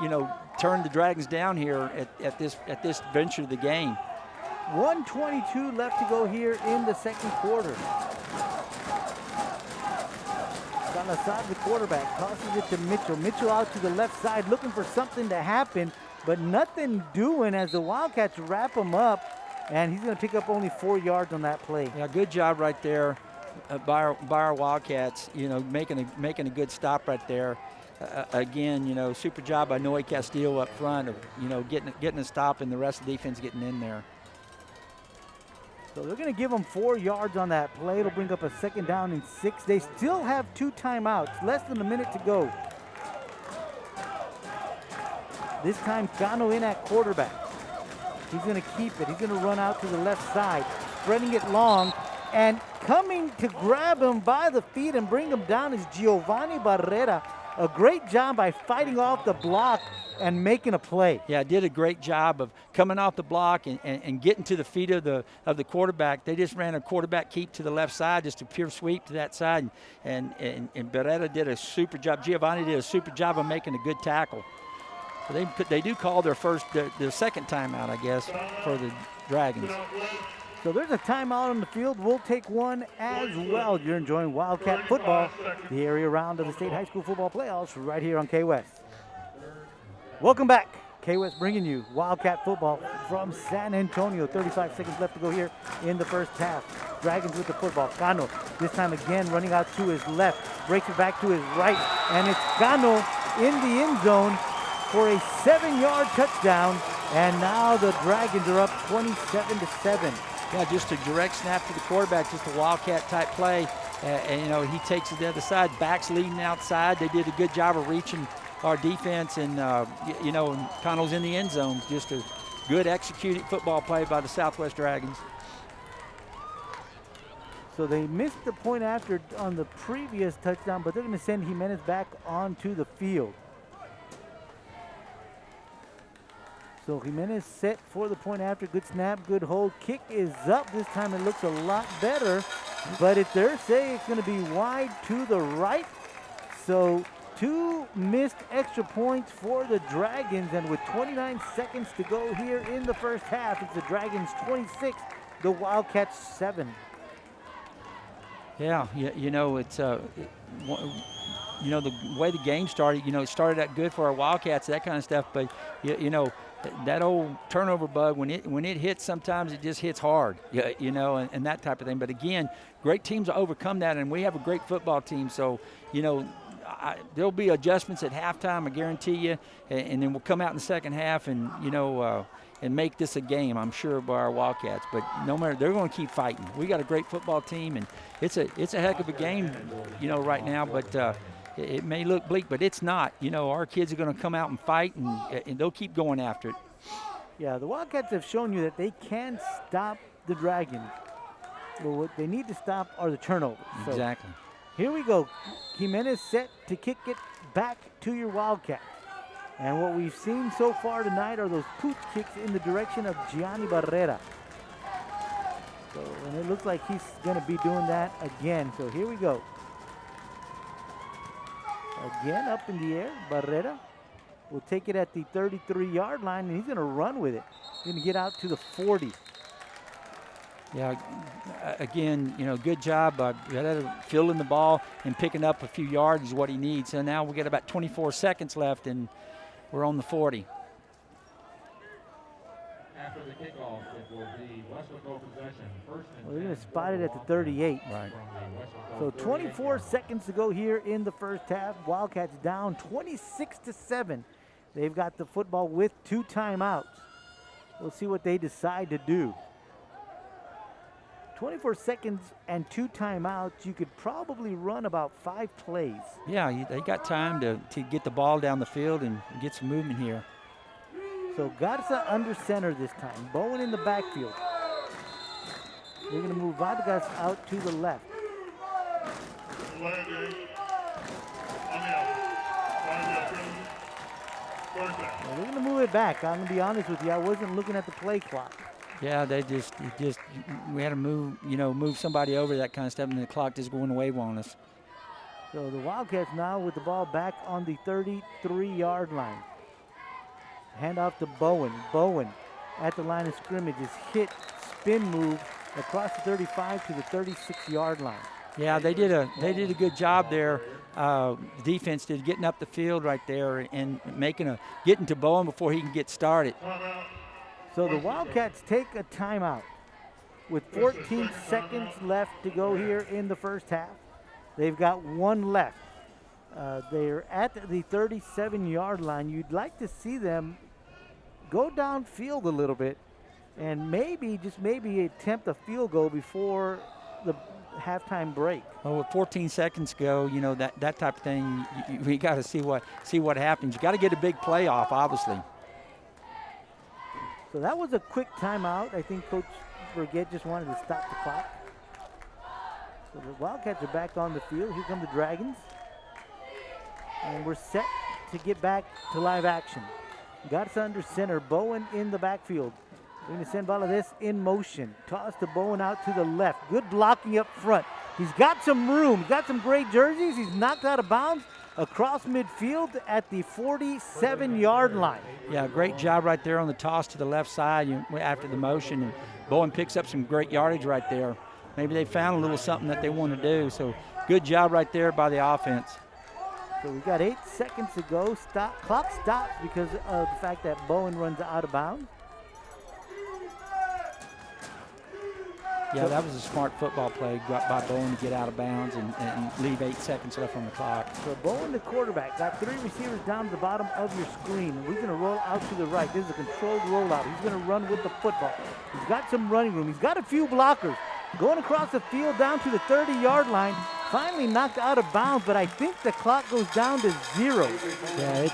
turn the Dragons down here at this venture of the game. 1:22 left to go here in the second quarter. Salazar, the quarterback, tosses it to Mitchell. Mitchell out to the left side looking for something to happen. but nothing doing as the Wildcats wrap him up, and he's going to pick up only 4 yards on that play. Yeah, good job right there by our Wildcats, making a good stop right there. Again, super job by Noe Castillo up front of, getting a stop and the rest of the defense getting in there. So they're going to give them 4 yards on that play. It'll bring up a 2nd down and 6. They still have 2 timeouts, less than a minute to go. This time, Cano in at quarterback. He's going to keep it. He's going to run out to the left side, spreading it long, and coming to grab him by the feet and bring him down is Giovanni Barrera. A great job by fighting off the block and making a play. Yeah, did a great job of coming off the block and getting to the feet of the quarterback. They just ran a quarterback keep to the left side, just a pure sweep to that side, and Barrera did a super job. Giovanni did a super job of making a good tackle. So they do call their second timeout, I guess, for the Dragons. So there's a timeout on the field. We'll take one as well. You're enjoying Wildcat football, the area round of the state high school football playoffs right here on K-West. Welcome back. K-West bringing you Wildcat football from San Antonio. 35 seconds left to go here in the first half. Dragons with the football. Cano, this time again running out to his left. Breaks it back to his right. And it's Cano in the end zone for a 7-yard touchdown. And now the Dragons are up 27-7. Yeah, just a direct snap to the quarterback, just a Wildcat type play. And he takes it to the other side, backs leading outside. They did a good job of reaching our defense, and and Connell's in the end zone. Just a good executed football play by the Southwest Dragons. So they missed the point after on the previous touchdown, but they're going to send Jimenez back onto the field. So Jimenez set for the point after. Good snap, good hold. Kick is up. This time it looks a lot better, but they're saying it's going to be wide to the right. So 2 missed extra points for the Dragons, and with 29 seconds to go here in the first half, it's the Dragons 26, the Wildcats 7. Yeah, it's the way the game started. It started out good for our Wildcats, that kind of stuff. But that old turnover bug, when it hits, sometimes it just hits hard. And that type of thing. But again, great teams will overcome that, and we have a great football team. So there'll be adjustments at halftime, I guarantee you, and then we'll come out in the second half and and make this a game, I'm sure, by our Wildcats. But no matter, they're going to keep fighting. We got a great football team, and it's a heck of a game, right now. But it may look bleak, but it's not. Our kids are going to come out and fight, and they'll keep going after it. Yeah, the Wildcats have shown you that they can stop the Dragons. Well, what they need to stop are the turnovers. Exactly. So here we go. Jimenez set to kick it back to your Wildcats. And what we've seen so far tonight are those pooch kicks in the direction of Gianni Barrera. So, and it looks like he's going to be doing that again. So here we go. Again, up in the air, Barrera will take it at the 33-yard line, and he's going to run with it. He's going to get out to the 40. Yeah, again, good job. Fielding the ball and picking up a few yards is what he needs. So now we got about 24 seconds left, and we're on the 40. After the kickoff, it will be Weslaco possession. First and Well, they're going to 10 spot it for at the 38. Right. So 24 seconds to go here in the first half. Wildcats down 26-7. They've got the football with 2 timeouts. We'll see what they decide to do. 24 seconds and 2 timeouts. You could probably run about 5 plays. Yeah, they got time to get the ball down the field and get some movement here. So Garza under center this time. Bowen in the backfield. They're going to move Vargas out to the left. Well, they're going to move it back. I'm going to be honest with you. I wasn't looking at the play clock. Yeah, we had to move somebody over, that kind of stuff, and the clock just going away on us. So the Wildcats now with the ball back on the 33-yard line. Hand off to Bowen. Bowen at the line of scrimmage is hit, spin move across the 35 to the 36-yard line. Yeah, they did a good job there defense did, getting up the field right there and getting to Bowen before he can get started. So the Wildcats take a timeout with 14 seconds left to go here in the first half. They've got one left. They're at the 37-yard line. You'd like to see them go downfield a little bit and maybe, just maybe, attempt a field goal before the halftime break. Well, with 14 seconds to go, you know, that type of thing, we got to see what happens. You got to get a big play off, obviously. So that was a quick timeout. I think Coach Burgett just wanted to stop the clock. So the Wildcats are back on the field. Here come the Dragons. And we're set to get back to live action. Got us under center. Bowen in the backfield. We're going to send Valadez in motion. Toss to Bowen out to the left. Good blocking up front. He's got some room. He's got some great jerseys. He's knocked out of bounds across midfield at the 47-yard line. Yeah, great job right there on the toss to the left side after the motion. And Bowen picks up some great yardage right there. Maybe they found a little something that they want to do. So good job right there by the offense. So we've got 8 seconds to go. Clock stops because of the fact that Bowen runs out of bounds. Yeah, that was a smart football play by Bowen to get out of bounds and leave 8 seconds left on the clock. So Bowen, the quarterback, got 3 receivers down to the bottom of your screen. We're going to roll out to the right. This is a controlled rollout. He's going to run with the football. He's got some running room. He's got a few blockers. Going across the field down to the 30-yard line. Finally knocked out of bounds, but I think the clock goes down to 0. Yeah,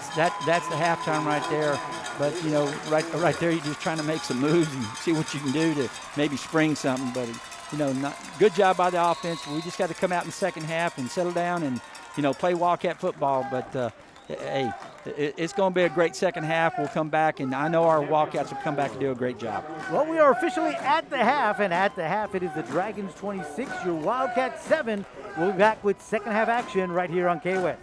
that's the halftime right there. But, you know, right there, you're just trying to make some moves and see what you can do to maybe spring something. But, you know, good job by the offense. We just got to come out in the second half and settle down and, you know, play Wildcat football. But, hey, it's going to be a great second half. We'll come back, and I know our Wildcats will come back and do a great job. Well, we are officially at the half, and at the half it is the Dragons 26, your Wildcats 7. We'll be back with second half action right here on K-West.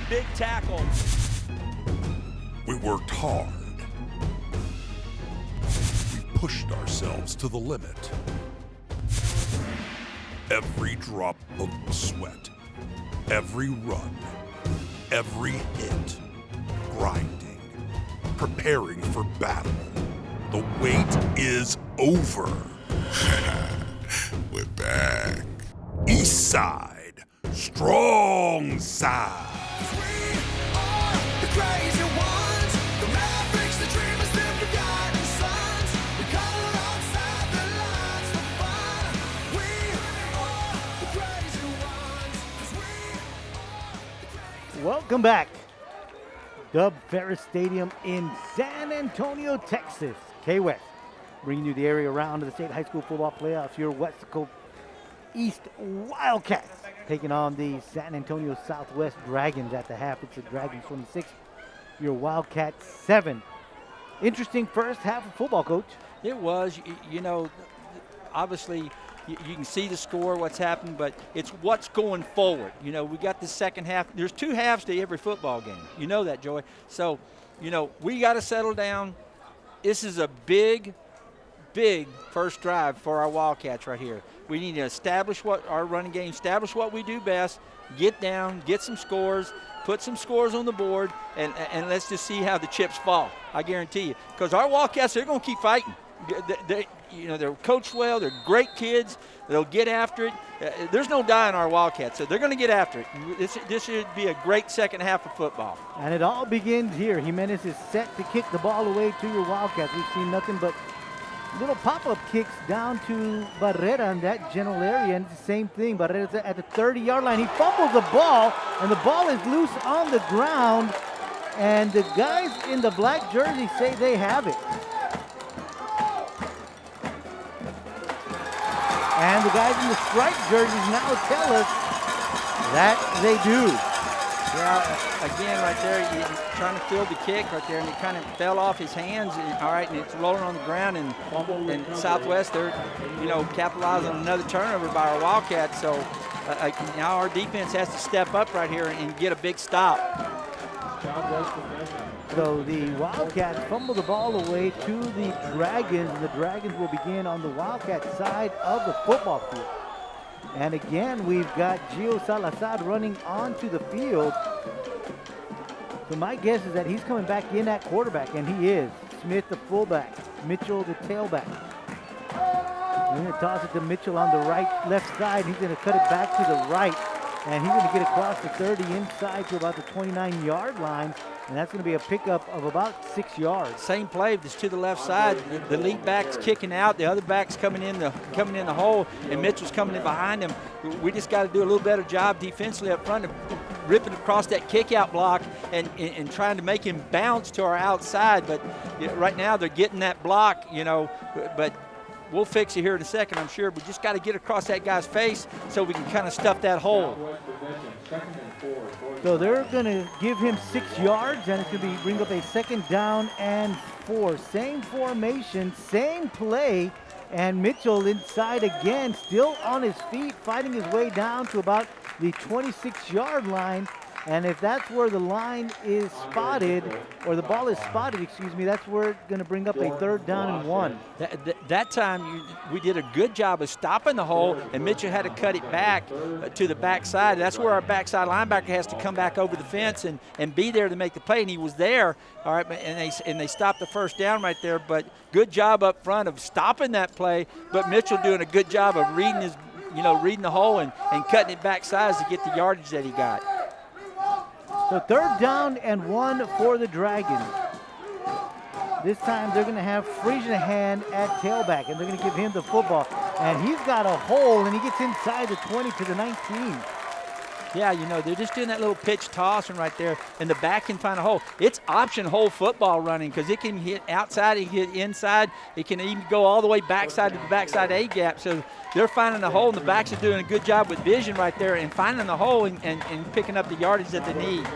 Big tackle. We worked hard. We pushed ourselves to the limit. Every drop of sweat, every run, every hit, grinding, preparing for battle. The wait is over. We're back. East side, strong side. The crazy ones, the mavericks, the dreamers, the forgotten sons. We color outside the lines for fun. We are the crazy ones. 'Cause we are the crazy. Welcome back. Dub Ferris Stadium in San Antonio, Texas. K-West bringing you the area round of the state high school football playoffs. Your Weslaco East Wildcats taking on the San Antonio Southwest Dragons at the half. It's the Dragons 26, your Wildcats 7. Interesting first half of football, Coach. It was, you know, obviously you can see the score, what's happened, but it's what's going forward. You know, we got the second half. There's 2 halves to every football game. You know that, Joey. So, you know, we got to settle down. This is a big first drive for our Wildcats right here. We need to establish what our running game, establish what we do best, get down, get some scores, put some scores on the board, and let's just see how the chips fall. I guarantee you. Because our Wildcats, they're going to keep fighting. They're coached well. They're great kids. They'll get after it. There's no die in our Wildcats, so they're going to get after it. This should be a great second half of football. And it all begins here. Jimenez is set to kick the ball away to your Wildcats. We've seen nothing but little pop-up kicks down to Barrera in that general area, and it's the same thing. Barrera's at the 30-yard line. He fumbles the ball, and the ball is loose on the ground, and the guys in the black jersey say they have it. And the guys in the striped jerseys now tell us that they do. Yeah, again, right there, you're trying to field the kick right there, and it kind of fell off his hands. All right, and it's rolling on the ground, and Southwest, they're, capitalizing on another turnover by our Wildcats. So now our defense has to step up right here and get a big stop. So the Wildcats fumble the ball away to the Dragons, and the Dragons will begin on the Wildcat side of the football field. And again, we've got Gio Salazar running onto the field. So my guess is that he's coming back in at quarterback, and he is. Smith, the fullback. Mitchell, the tailback. We're going to toss it to Mitchell on the left side. He's going to cut it back to the right, and he's going to get across the 30 inside to about the 29-yard line. And that's going to be a pickup of about 6 yards. Same play, just to the left side. The lead back's kicking out, the other back's coming in the hole, and Mitchell's coming in behind him. We just got to do a little better job defensively up front of ripping across that kick-out block and trying to make him bounce to our outside. But right now they're getting that block, but we'll fix it here in a second, I'm sure. We just got to get across that guy's face so we can kind of stuff that hole. So they're going to give him 6 yards, and it's going to bring up a 2nd down and 4. Same formation, same play, and Mitchell inside again, still on his feet, fighting his way down to about the 26-yard line. And if that's where the line is spotted, or the ball is spotted, excuse me, that's where it's going to bring up a 3rd down and 1. That time we did a good job of stopping the hole, and Mitchell had to cut it back to the backside. That's where our backside linebacker has to come back over the fence and be there to make the play, and he was there. All right, and they stopped the 1st down right there. But good job up front of stopping that play. But Mitchell doing a good job of reading reading the hole and cutting it backside to get the yardage that he got. So 3rd down and 1 for the Dragons. This time they're going to have Friesenhand at tailback, and they're going to give him the football. And he's got a hole, and he gets inside the 20 to the 19. Yeah, they're just doing that little pitch tossing right there, and the back can find a hole. It's option hole football running because it can hit outside, it can hit inside, it can even go all the way backside to the backside A-gap. So they're finding the hole, and the backs are doing a good job with vision right there and finding the hole and picking up the yardage that they need.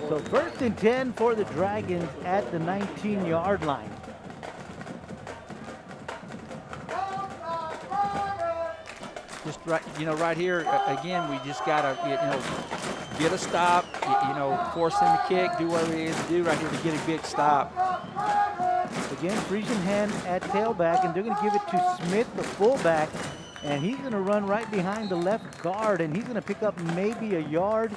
So 1st and 10 for the Dragons at the 19-yard line. Just right here again, we just gotta get a stop, force them to kick, do whatever it is to do right here to get a big stop. Again, Friesenhand at tailback, and they're going to give it to Smith, the fullback, and he's going to run right behind the left guard, and he's going to pick up maybe a yard,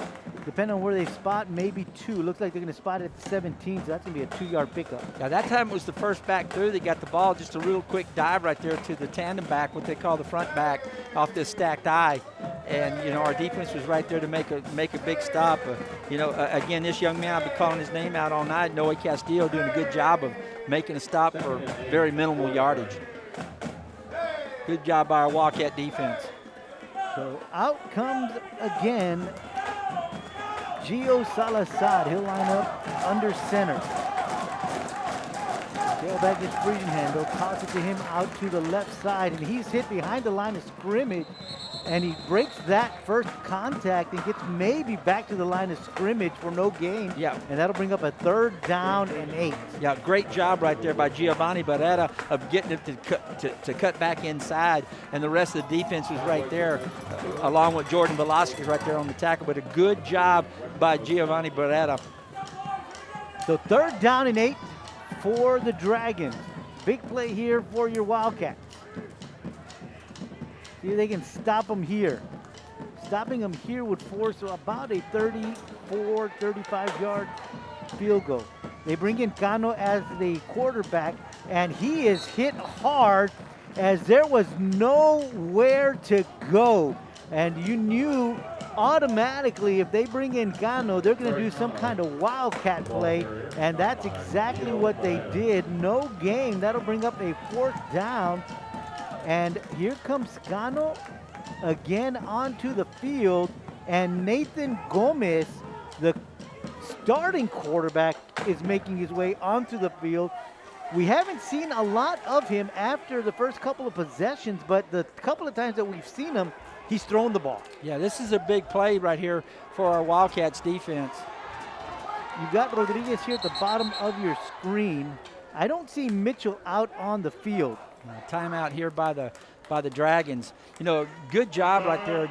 depending on where they spot, maybe 2. Looks like they're going to spot it at 17, so that's going to be a 2-yard pickup. Now that time it was the first back through. They got the ball, just a real quick dive right there to the tandem back, what they call the front back, off this stacked eye. And our defense was right there to make a big stop. Again, this young man, I'll be calling his name out all night, Noe Castillo, doing a good job of making a stop for very minimal yardage. Good job by our Wildcat defense. So out comes again Gio Salazar. He'll line up under center. Tailback is Friesenhand. They'll toss it to him out to the left side, and he's hit behind the line of scrimmage, and he breaks that first contact and gets maybe back to the line of scrimmage for no gain. Yeah. And that'll bring up a 3rd down and 8. Yeah, great job right there by Giovanni Barrera of getting it to cut back inside, and the rest of the defense was right there, along with Jordan Velasquez right there on the tackle. But a good job by Giovanni Barrera. So 3rd down and 8 for the Dragons. Big play here for your Wildcats. See if they can stop them here. Stopping them here would force about a 34, 35-yard field goal. They bring in Cano as the quarterback, and he is hit hard as there was nowhere to go. And you knew automatically if they bring in Gano, they're going to do some kind of wildcat play, and that's exactly what they did. No gain. That'll bring up a 4th down. And here comes Gano again onto the field, and Nathan Gomez, the starting quarterback, is making his way onto the field. We haven't seen a lot of him after the first couple of possessions, but the couple of times that we've seen him, he's thrown the ball. Yeah, this is a big play right here for our Wildcats defense. You've got Rodriguez here at the bottom of your screen. I don't see Mitchell out on the field. Timeout here by the Dragons. You know, good job right there,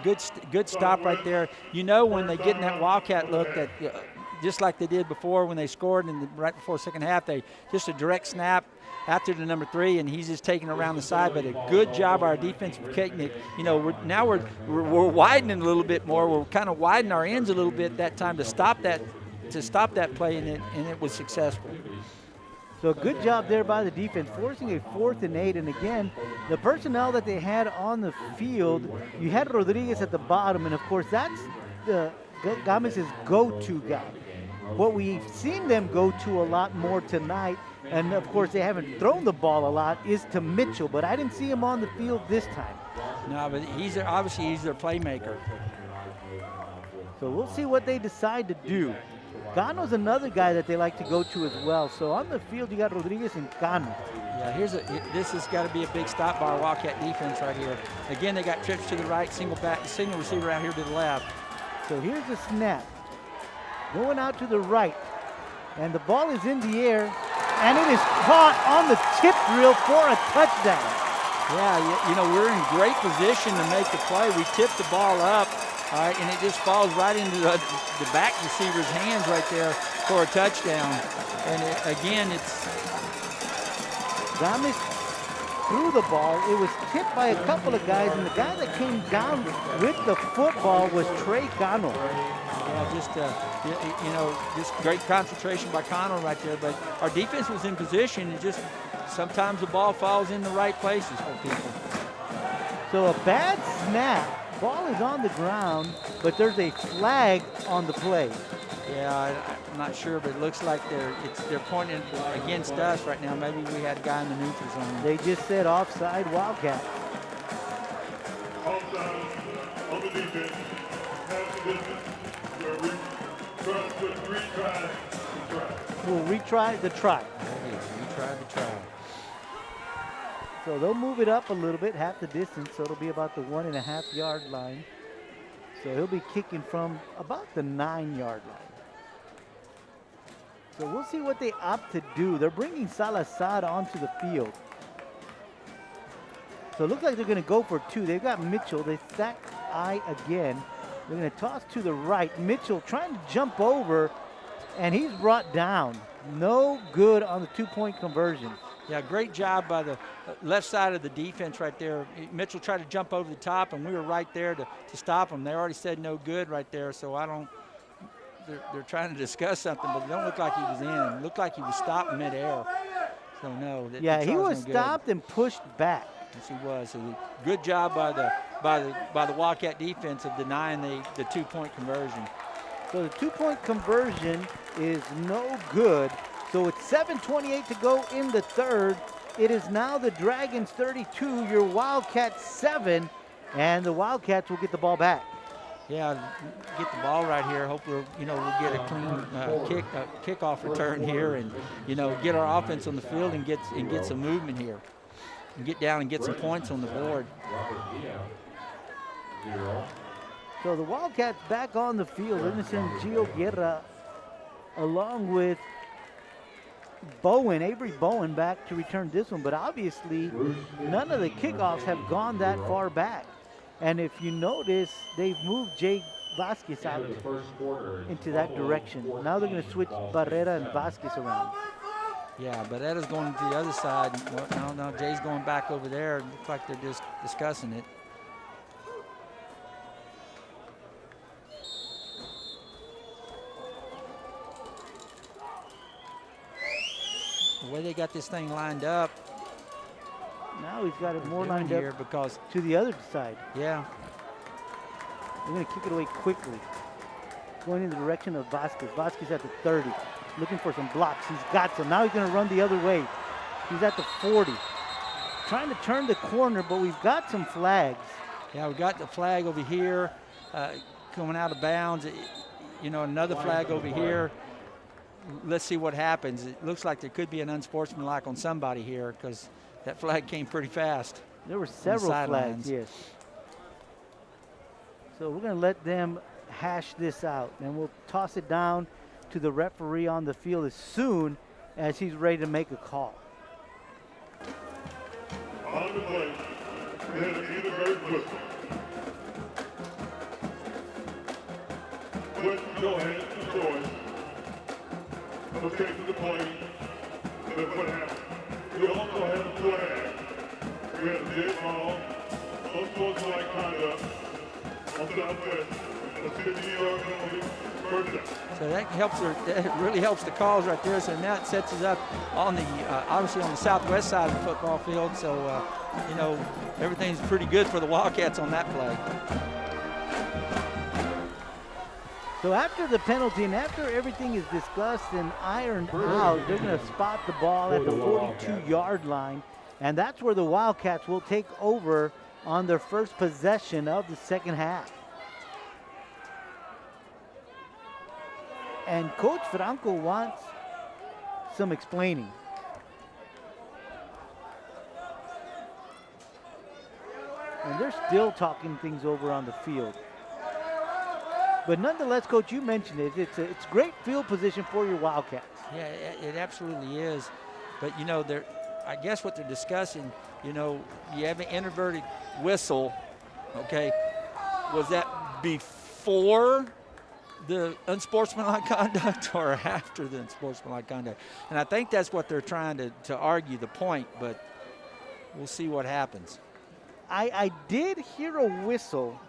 good stop right there. You know when they get in that Wildcat look that just like they did before when they scored right before second half, they just a direct snap after the number 3, and he's just taking around the side. But a good job by our defensive technique. You know, we're widening a little bit more. We're kind of widening our ends a little bit that time to stop that play, and it was successful. So good job there by the defense, forcing a 4th and 8. And again, the personnel that they had on the field, you had Rodriguez at the bottom, and of course that's Gomez's go-to guy. What we've seen them go to a lot more tonight, and of course they haven't thrown the ball a lot, is to Mitchell, but I didn't see him on the field this time. No, but obviously he's their playmaker. So we'll see what they decide to do. Gano's another guy that they like to go to as well. So on the field, you got Rodriguez and Gano. Yeah, this has got to be a big stop by our Wildcat defense right here. Again, they got trips to the right, single receiver out here to the left. So here's the snap. Going out to the right. And the ball is in the air. And it is caught on the tip drill for a touchdown. Yeah, you know, we're in great position to make the play. We tip the ball up, all right, and it just falls right into the back receiver's hands right there for a touchdown. And again, it's Gomez threw the ball. It was tipped by a couple of guys, and the guy that came down with the football was Trey Gano. Yeah, just great concentration by Connell right there. But our defense was in position, and just sometimes the ball falls in the right places for people. So a bad snap. Ball is on the ground, but there's a flag on the play. Yeah, I'm not sure, but it looks like they're pointing against us right now. Maybe we had a guy in the neutral zone. They just said offside Wildcat. Offside on the defense. Pass the distance. We'll retry the try. We'll retry the try. Retry the try. So they'll move it up a little bit, half the distance, so it'll be about the 1.5 yard line. So he'll be kicking from about the 9 yard line. So we'll see what they opt to do. They're bringing Salazar onto the field. So it looks like they're going to go for 2. They've got Mitchell. They stack I again. They're going to toss to the right. Mitchell trying to jump over, and he's brought down. No good on the 2-point conversion. Yeah, great job by the left side of the defense right there. Mitchell tried to jump over the top, and we were right there to stop him. They already said no good right there, so they're trying to discuss something, but it don't look like he was in. It looked like he was stopped midair. So no. Yeah, he was stopped and pushed back. Yes, he was. So good job by the Wildcat defense of denying the 2-point conversion. So the 2-point conversion is no good. So it's 7:28 to go in the third. It is now the Dragons 32, your Wildcats 7, and the Wildcats will get the ball back. Yeah, get the ball right here. Hopefully, we'll get a clean kickoff return here, and get our offense on the field and get some movement here, and get down and get some points on the board. So the Wildcats back on the field. They're going to send Gio Guerra along with Avery Bowen back to return this one, but obviously none of the kickoffs have gone that far back. And if you notice, they've moved Jay Vasquez out into that direction. Now they're going to switch Barrera and Vasquez around. Yeah, Barrera's going to the other side. Now Jay's going back over there. It looks like they're just discussing it. The way they got this thing lined up. Now he's got it more lined here up because to the other side. Yeah. They're going to kick it away quickly. Going in the direction of Vasquez. Vasquez at the 30. Looking for some blocks. He's got some. Now he's going to run the other way. He's at the 40. Trying to turn the corner, but we've got some flags. Yeah, we got the flag over here coming out of bounds. You know, another flag over here. Let's see what happens. It looks like there could be an unsportsmanlike on somebody here because that flag came pretty fast. There were several flags, yes. So we're going to let them hash this out, and we'll toss it down to the referee on the field as soon as he's ready to make a call. On the play, we had an inadvertent foot. But go ahead, choice. Okay, to the play. That's what happened. We also had a flag. We had a dead ball. Unsportsmanlike conduct on Southwest. A 50-yard penalty. First down. So that really helps the cause right there. So now it sets us up on the obviously on the southwest side of the football field. So you know, everything's pretty good for the Wildcats on that play. So after the penalty and after everything is discussed and ironed out, they're going to spot the ball at the 42-yard line, and that's where the Wildcats will take over on their first possession of the second half. And Coach Franco wants some explaining. And they're still talking things over on the field. But nonetheless, Coach, you mentioned it. It's great field position for your Wildcats. Yeah, it absolutely is. But, you know, I guess what they're discussing, you know, you have an inverted whistle, okay? Was that before the unsportsmanlike conduct or after the unsportsmanlike conduct? And I think that's what they're trying to argue the point, but we'll see what happens. I did hear a whistle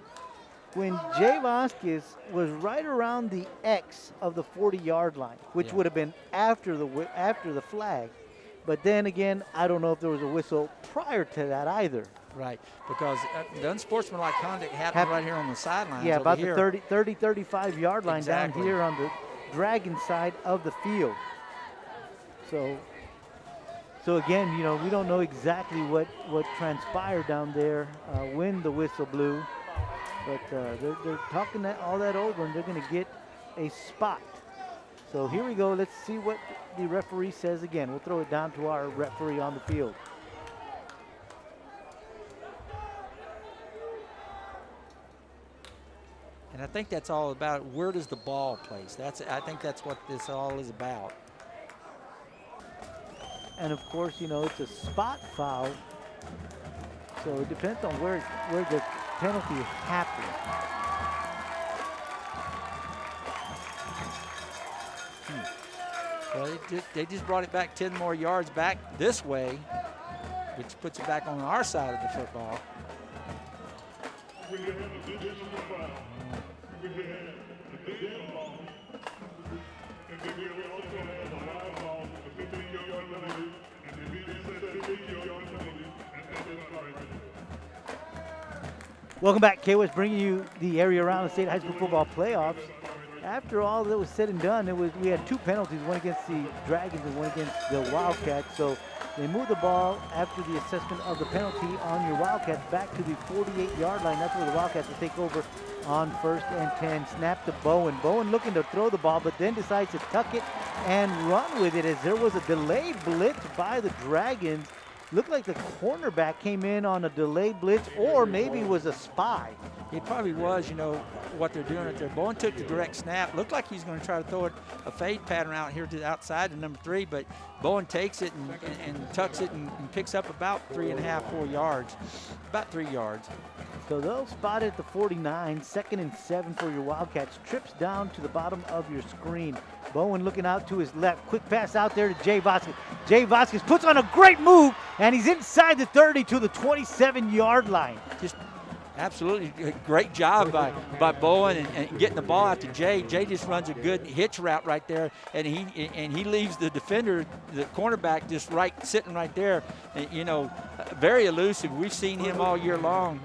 when Jay Vasquez was right around the X of the 40-yard line, which would have been after the flag. But then again, I don't know if there was a whistle prior to that either. Right, because the unsportsmanlike conduct happened right here on the sidelines. Yeah, about here. the 35-yard line down here on the Dragon side of the field. So again, you know, we don't know exactly what transpired down there when the whistle blew. But they're talking all that over, and they're going to get a spot. So here we go. Let's see what the referee says again. We'll throw it down to our referee on the field. And I think that's all about where does the ball place. I think that's what this all is about. And of course, you know, it's a spot foul. So it depends on where the penalty happened. Well, they just brought it back 10 more yards back this way, which puts it back on our side of the football. We had a divisional foul. We had the dead ball. And then we also had the live ball, the 15-yard penalty, and the immediate 15-yard penalty, and that's right. Welcome back, K-West, bringing you the area around the state high school football playoffs. After all that was said and done, we had two penalties, one against the Dragons and one against the Wildcats. So they moved the ball after the assessment of the penalty on your Wildcats back to the 48-yard line. That's where the Wildcats will take over on 1st and 10. Snap to Bowen. Bowen looking to throw the ball, but then decides to tuck it and run with it as there was a delayed blitz by the Dragons. Looked like the cornerback came in on a delayed blitz, or maybe was a spy. It probably was, you know, what they're doing right there. Bowen took the direct snap. Looked like he's going to try to throw it a fade pattern out here to the outside to number 3, but Bowen takes it and tucks it and picks up about 3.5, 4 yards, about 3 yards. So they'll spot it at the 49, 2nd and 7 for your Wildcats. Trips down to the bottom of your screen. Bowen looking out to his left. Quick pass out there to Jay Vasquez. Jay Vasquez puts on a great move, and he's inside the 30 to the 27-yard line. Absolutely, great job by Bowen and getting the ball out to Jay. Jay just runs a good hitch route right there, and he leaves the defender, the cornerback, just sitting right there. And, very elusive. We've seen him all year long.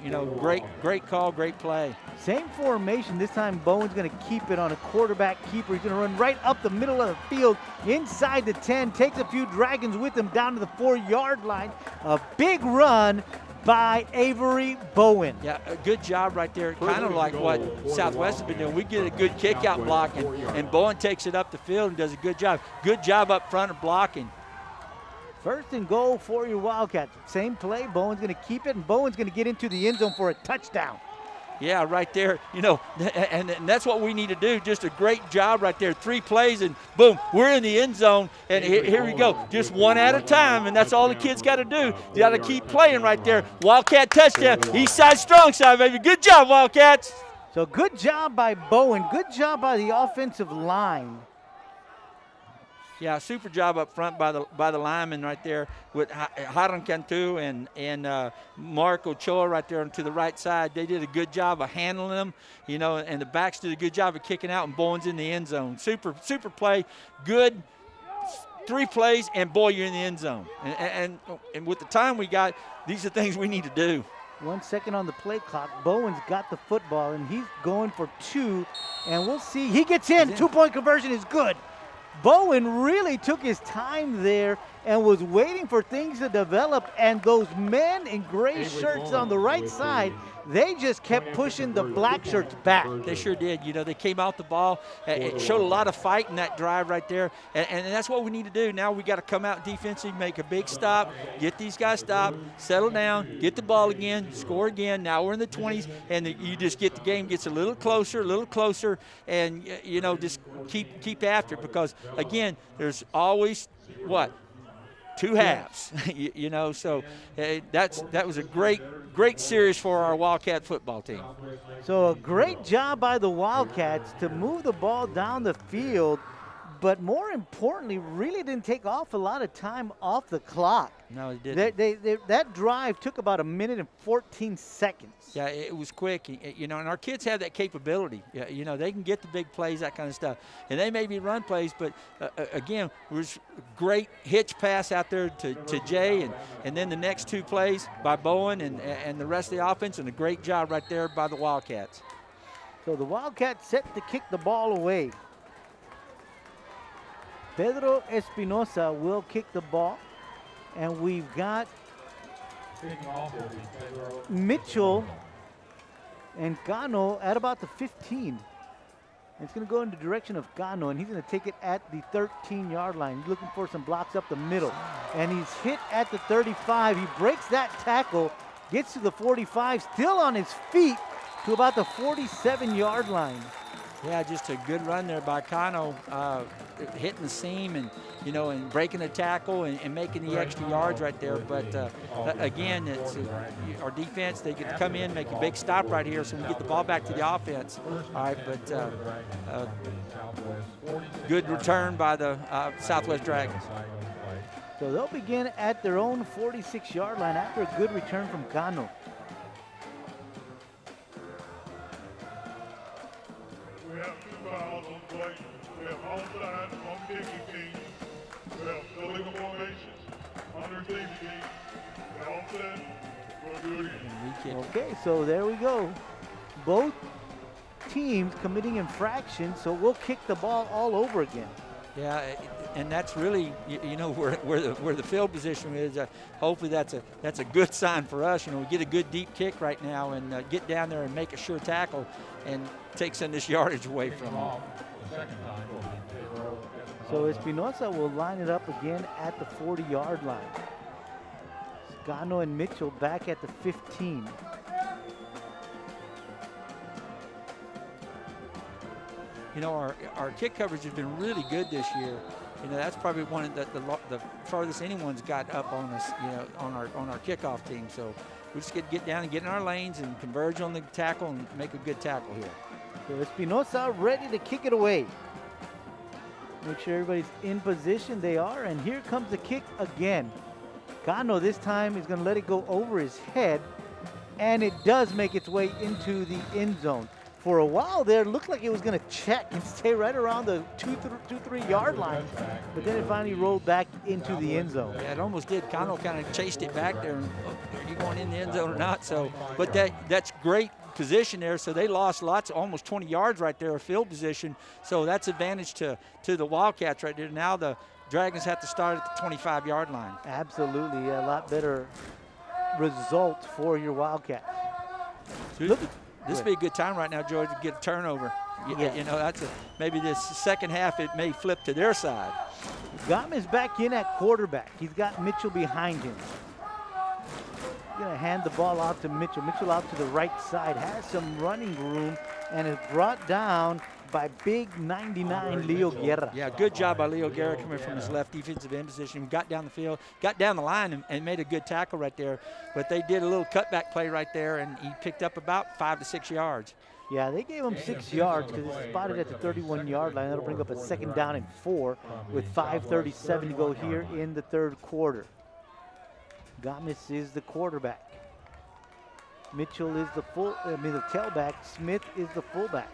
Great call, great play. Same formation. This time Bowen's going to keep it on a quarterback keeper. He's going to run right up the middle of the field, inside the 10, takes a few Dragons with him down to the 4-yard line. A big run by Avery Bowen. Yeah, a good job right there. Kind of like what Southwest has been doing. We get a good kick out block, and Bowen takes it up the field and does a good job. Good job up front of blocking. First and goal for your Wildcats. Same play. Bowen's going to keep it, and Bowen's going to get into the end zone for a touchdown. Yeah, right there, and that's what we need to do. Just a great job right there. 3 plays, and boom, we're in the end zone, and here we go. Just one at a time, and that's all the kids got to do. You got to keep playing right there. Wildcat touchdown, east side, strong side, baby. Good job, Wildcats. So good job by Bowen. Good job by the offensive line. Yeah, super job up front by the lineman right there with Haran Cantu and Mark Ochoa right there to the right side. They did a good job of handling them, and the backs did a good job of kicking out, and Bowen's in the end zone. Super play, good 3 plays, and boy, you're in the end zone. And with the time we got, these are things we need to do. 1 second on the play clock. Bowen's got the football, and he's going for 2, and we'll see. He gets in. 2-point conversion is good. Bowen really took his time there and was waiting for things to develop, and those men in gray shirts on the right side, they just kept pushing the black shirts back. They sure did. They came out the ball. It showed a lot of fight in that drive right there, and that's what we need to do. Now we got to come out defensively, make a big stop, get these guys stopped, settle down, get the ball again, score again. Now we're in the 20s, and you just get the game gets a little closer, and just keep after it, because again, there's always 2 halves, So that was a great series for our Wildcat football team. So a great job by the Wildcats to move the ball down the field, but more importantly, really didn't take off a lot of time off the clock. No, it didn't. That drive took about 1 minute and 14 seconds. Yeah, it was quick, and our kids have that capability. They can get the big plays, that kind of stuff. And they may be run plays, but again, it was great hitch pass out there to Jay, and then the next 2 plays by Bowen and the rest of the offense, and a great job right there by the Wildcats. So the Wildcats set to kick the ball away. Pedro Espinosa will kick the ball, and we've got Mitchell and Gano at about the 15. It's going to go in the direction of Gano, and he's going to take it at the 13-yard line. He's looking for some blocks up the middle, and he's hit at the 35. He breaks that tackle, gets to the 45, still on his feet to about the 47-yard line. Yeah, just a good run there by Kano, hitting the seam and breaking the tackle and making the extra yards right there. But again, it's our defense. They get to come in, make a big stop right here, so we get the ball back to the offense. All right, but good return by the Southwest Dragons. So they'll begin at their own 46-yard line after a good return from Kano. We have 2 fouls on the play. We have onside on the kicking team. We have illegal formations on the receiving team. We have offset. We'll do it again. Okay, so there we go. Both teams committing infractions, so we'll kick the ball all over again. Yeah, and that's really where the field position is. Hopefully that's a good sign for us. We get a good deep kick right now and get down there and make a sure tackle and take some of this yardage away from them. So Espinosa will line it up again at the 40-yard line. Scano and Mitchell back at the 15. Our kick coverage has been really good this year. That's probably one of the farthest anyone's got up on us, on our kickoff team. So we just get down and get in our lanes and converge on the tackle and make a good tackle here. So Espinosa ready to kick it away. Make sure everybody's in position. They are, and here comes the kick again. Cano this time is going to let it go over his head. and it does make its way into the end zone. For a while there, it looked like it was going to check and stay right around the 2-3 yard line, but then it finally rolled back into the end zone. Yeah, it almost did. Cano kind of chased it back there. And, are you going in the end zone or not? So, but that's great position there. So they lost almost 20 yards right there of field position. So that's advantage to the Wildcats right there. Now the Dragons have to start at the 25-yard line. Absolutely, a lot better result for your Wildcats. So this would be a good time right now, George, to get a turnover. Yeah. You know, maybe this second half it may flip to their side. Gomez back in at quarterback. He's got Mitchell behind him. He's going to hand the ball out to Mitchell. Mitchell out to the right side, has some running room, and is brought down by big 99 Leo Guerra. Yeah, good job by Leo Guerra coming from his left defensive end position. Got down the field, got down the line, and made a good tackle right there. But they did a little cutback play right there, and he picked up about 5 to 6 yards. Yeah, they gave him 6 yards because it's spotted at the 31-yard line. That'll bring up a 2nd down and 4 with 5:37 to go here in the third quarter. Gomez is the quarterback. Mitchell is the tailback. Smith is the fullback.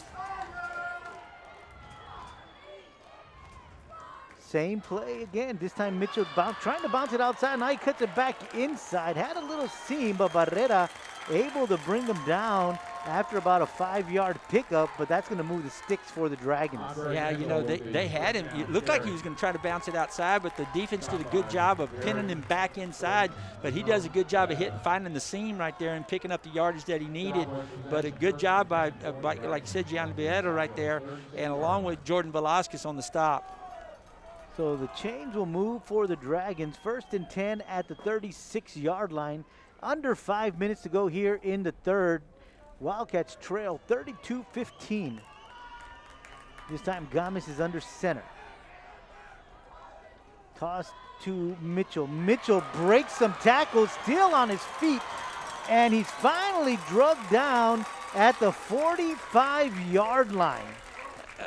Same play again. This time Mitchell trying to bounce it outside. Now he cuts it back inside. Had a little seam, but Barrera able to bring him down after about a 5-yard pickup, but that's going to move the sticks for the Dragons. Yeah, you know, they had him. It looked like he was going to try to bounce it outside, but the defense did a good job of pinning him back inside. But he does a good job of finding the seam right there and picking up the yardage that he needed. But a good job by like you said, Gianni Bieta right there, and along with Jordan Velasquez on the stop. So the chains will move for the Dragons. 1st and 10 at the 36-yard line. Under 5 minutes to go here in the third. Wildcats trail 32-15. This time Gomez is under center. Toss to Mitchell. Mitchell breaks some tackles, still on his feet, and he's finally drugged down at the 45-yard line.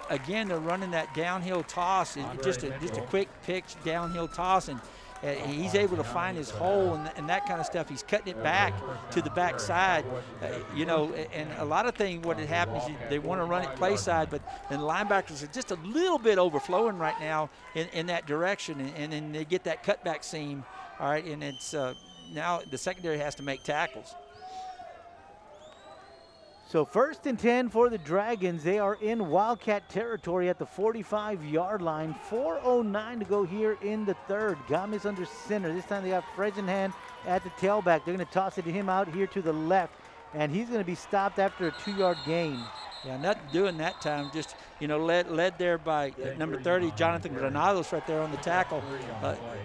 Again, they're running that downhill toss, just a quick pitch downhill toss, and he's able to find his hole and that kind of stuff. He's cutting it back to the backside, you know, and a lot of things, what had happened is they want to run it play side, but then the linebackers are just a little bit overflowing right now in that direction, and then they get that cutback seam, all right, and it's now the secondary has to make tackles. So 1st and 10 for the Dragons. They are in Wildcat territory at the 45-yard line. 4:09 to go here in the third. Gomez under center. This time they got Fresenhan at the tailback. They're going to toss it to him out here to the left, and he's going to be stopped after a 2-yard gain. Yeah, nothing doing that time. Just, you know, led there by number 30, Jonathan Granados right there on the tackle,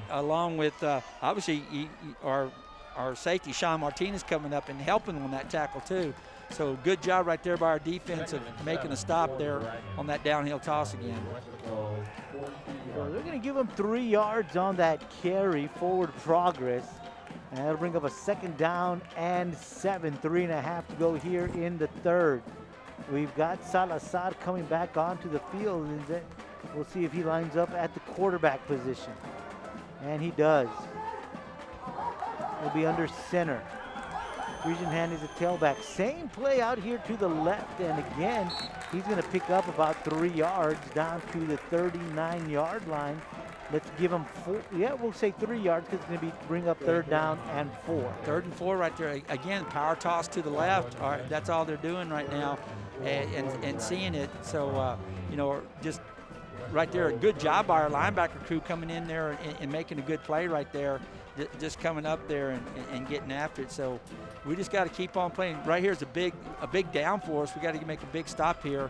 along with obviously our safety, Sean Martinez, coming up and helping on that tackle too. So good job right there by our defense of making a stop there on that downhill toss again. So they're going to give him 3 yards on that carry, forward progress. And that'll bring up a 2nd down and 7, 3.5 to go here in the third. We've got Salazar coming back onto the field, and we'll see if he lines up at the quarterback position. And he does. He'll be under center. Fresenhan is a tailback. Same play out here to the left, and again, he's going to pick up about 3 yards down to the 39-yard line. Let's give him 4. Yeah, we'll say 3 yards because it's going to bring up 3rd down and 4. 3rd and 4 right there. Again, power toss to the left. All right, that's all they're doing right now, and seeing it. So, you know, just right there, a good job by our linebacker crew coming in there and making a good play right there. Just coming up there and getting after it. So we just got to keep on playing. Right here is a big down for us. We got to make a big stop here.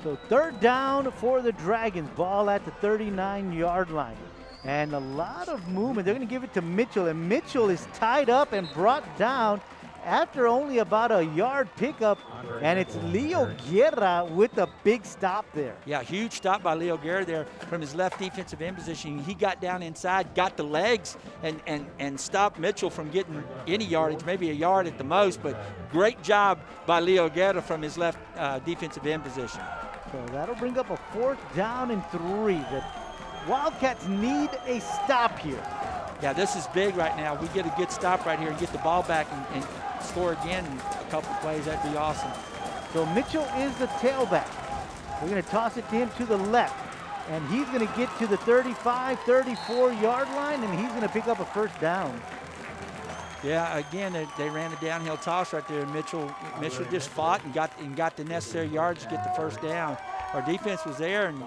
So 3rd down for the Dragons. Ball at the 39-yard line. And a lot of movement. They're going to give it to Mitchell, and Mitchell is tied up and brought down after only about a yard pickup, and it's Leo Guerra with a big stop there. Yeah, huge stop by Leo Guerra there from his left defensive end position. He got down inside, got the legs, and stopped Mitchell from getting any yardage, maybe a yard at the most, but great job by Leo Guerra from his left defensive end position. So that'll bring up a 4th down and 3. The Wildcats need a stop here. Yeah, this is big right now. We get a good stop right here and get the ball back and score again in a couple plays. That'd be awesome. So Mitchell is the tailback. We're going to toss it to him to the left. And he's going to get to the 35, 34-yard line, and he's going to pick up a first down. Yeah, again, they ran a downhill toss right there. Mitchell just fought and got the necessary yards to get the first down. Our defense was there and,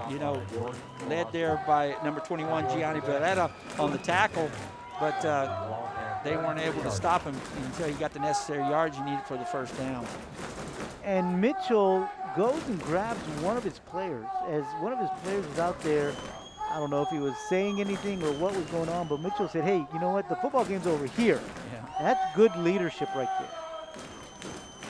led there by number 21, Gianni Beretta on the tackle, but they weren't able to stop him until he got the necessary yards you needed for the first down. And Mitchell goes and grabs one of his players. As one of his players was out there, I don't know if he was saying anything or what was going on, but Mitchell said, hey, you know what? The football game's over here. Yeah. That's good leadership right there.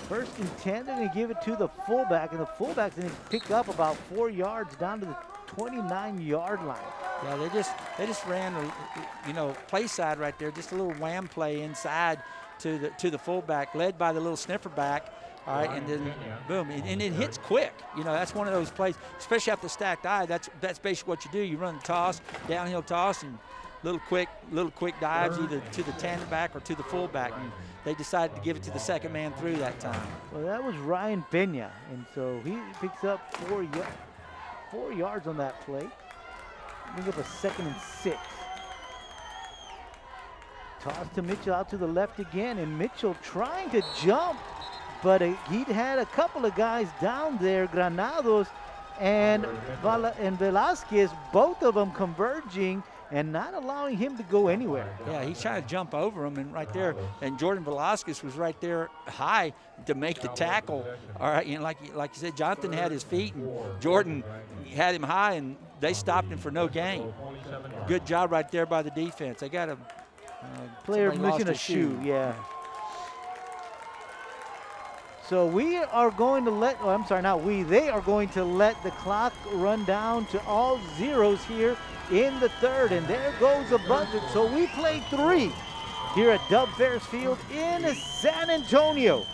First and 10, they're going to give it to the fullback, and the fullback's going to pick up about 4 yards down to the 29-yard line. Yeah, they just ran, play side right there, just a little wham play inside to the fullback, led by the little sniffer back. All right, and then boom, and it hits quick. That's one of those plays, especially after stacked eye. That's basically what you do. You run the toss, downhill toss, and little quick dives either to the tandem back or to the fullback. And they decided to give it to the second man through that time. Well, that was Ryan Pena, and so he picks up 4 yards on that play. Bring up a 2nd and 6. Toss to Mitchell out to the left again, and Mitchell trying to jump, but he'd had a couple of guys down there, Granados and Velasquez, both of them converging and not allowing him to go anywhere. Yeah, he's trying to jump over him, and right there, and Jordan Velasquez was right there high to make the tackle. All right, like you said, Jonathan had his feet, and Jordan had him high, and they stopped him for no gain. Good job right there by the defense. They got a player somebody lost missing a his shoe, yeah. So we are going to let, oh, I'm sorry, not we, they are going to let the clock run down to all zeros here in the third, and there goes the buzzer. So we play 3 here at Dub Ferris Field in San Antonio.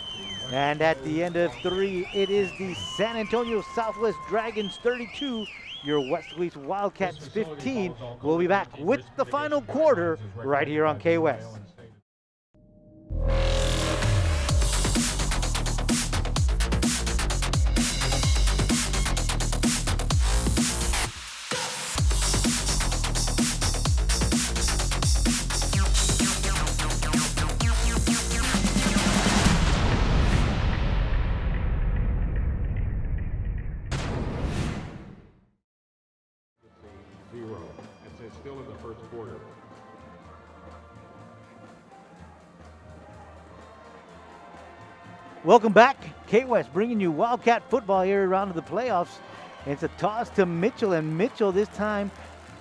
And at the end of 3, it is the San Antonio Southwest Dragons 32, your Weslaco East Wildcats 15. We'll be back with the final quarter right here on K-West. It's still in the first quarter. Welcome back. K-West bringing you Wildcat football here around to the playoffs. It's a toss to Mitchell, and Mitchell this time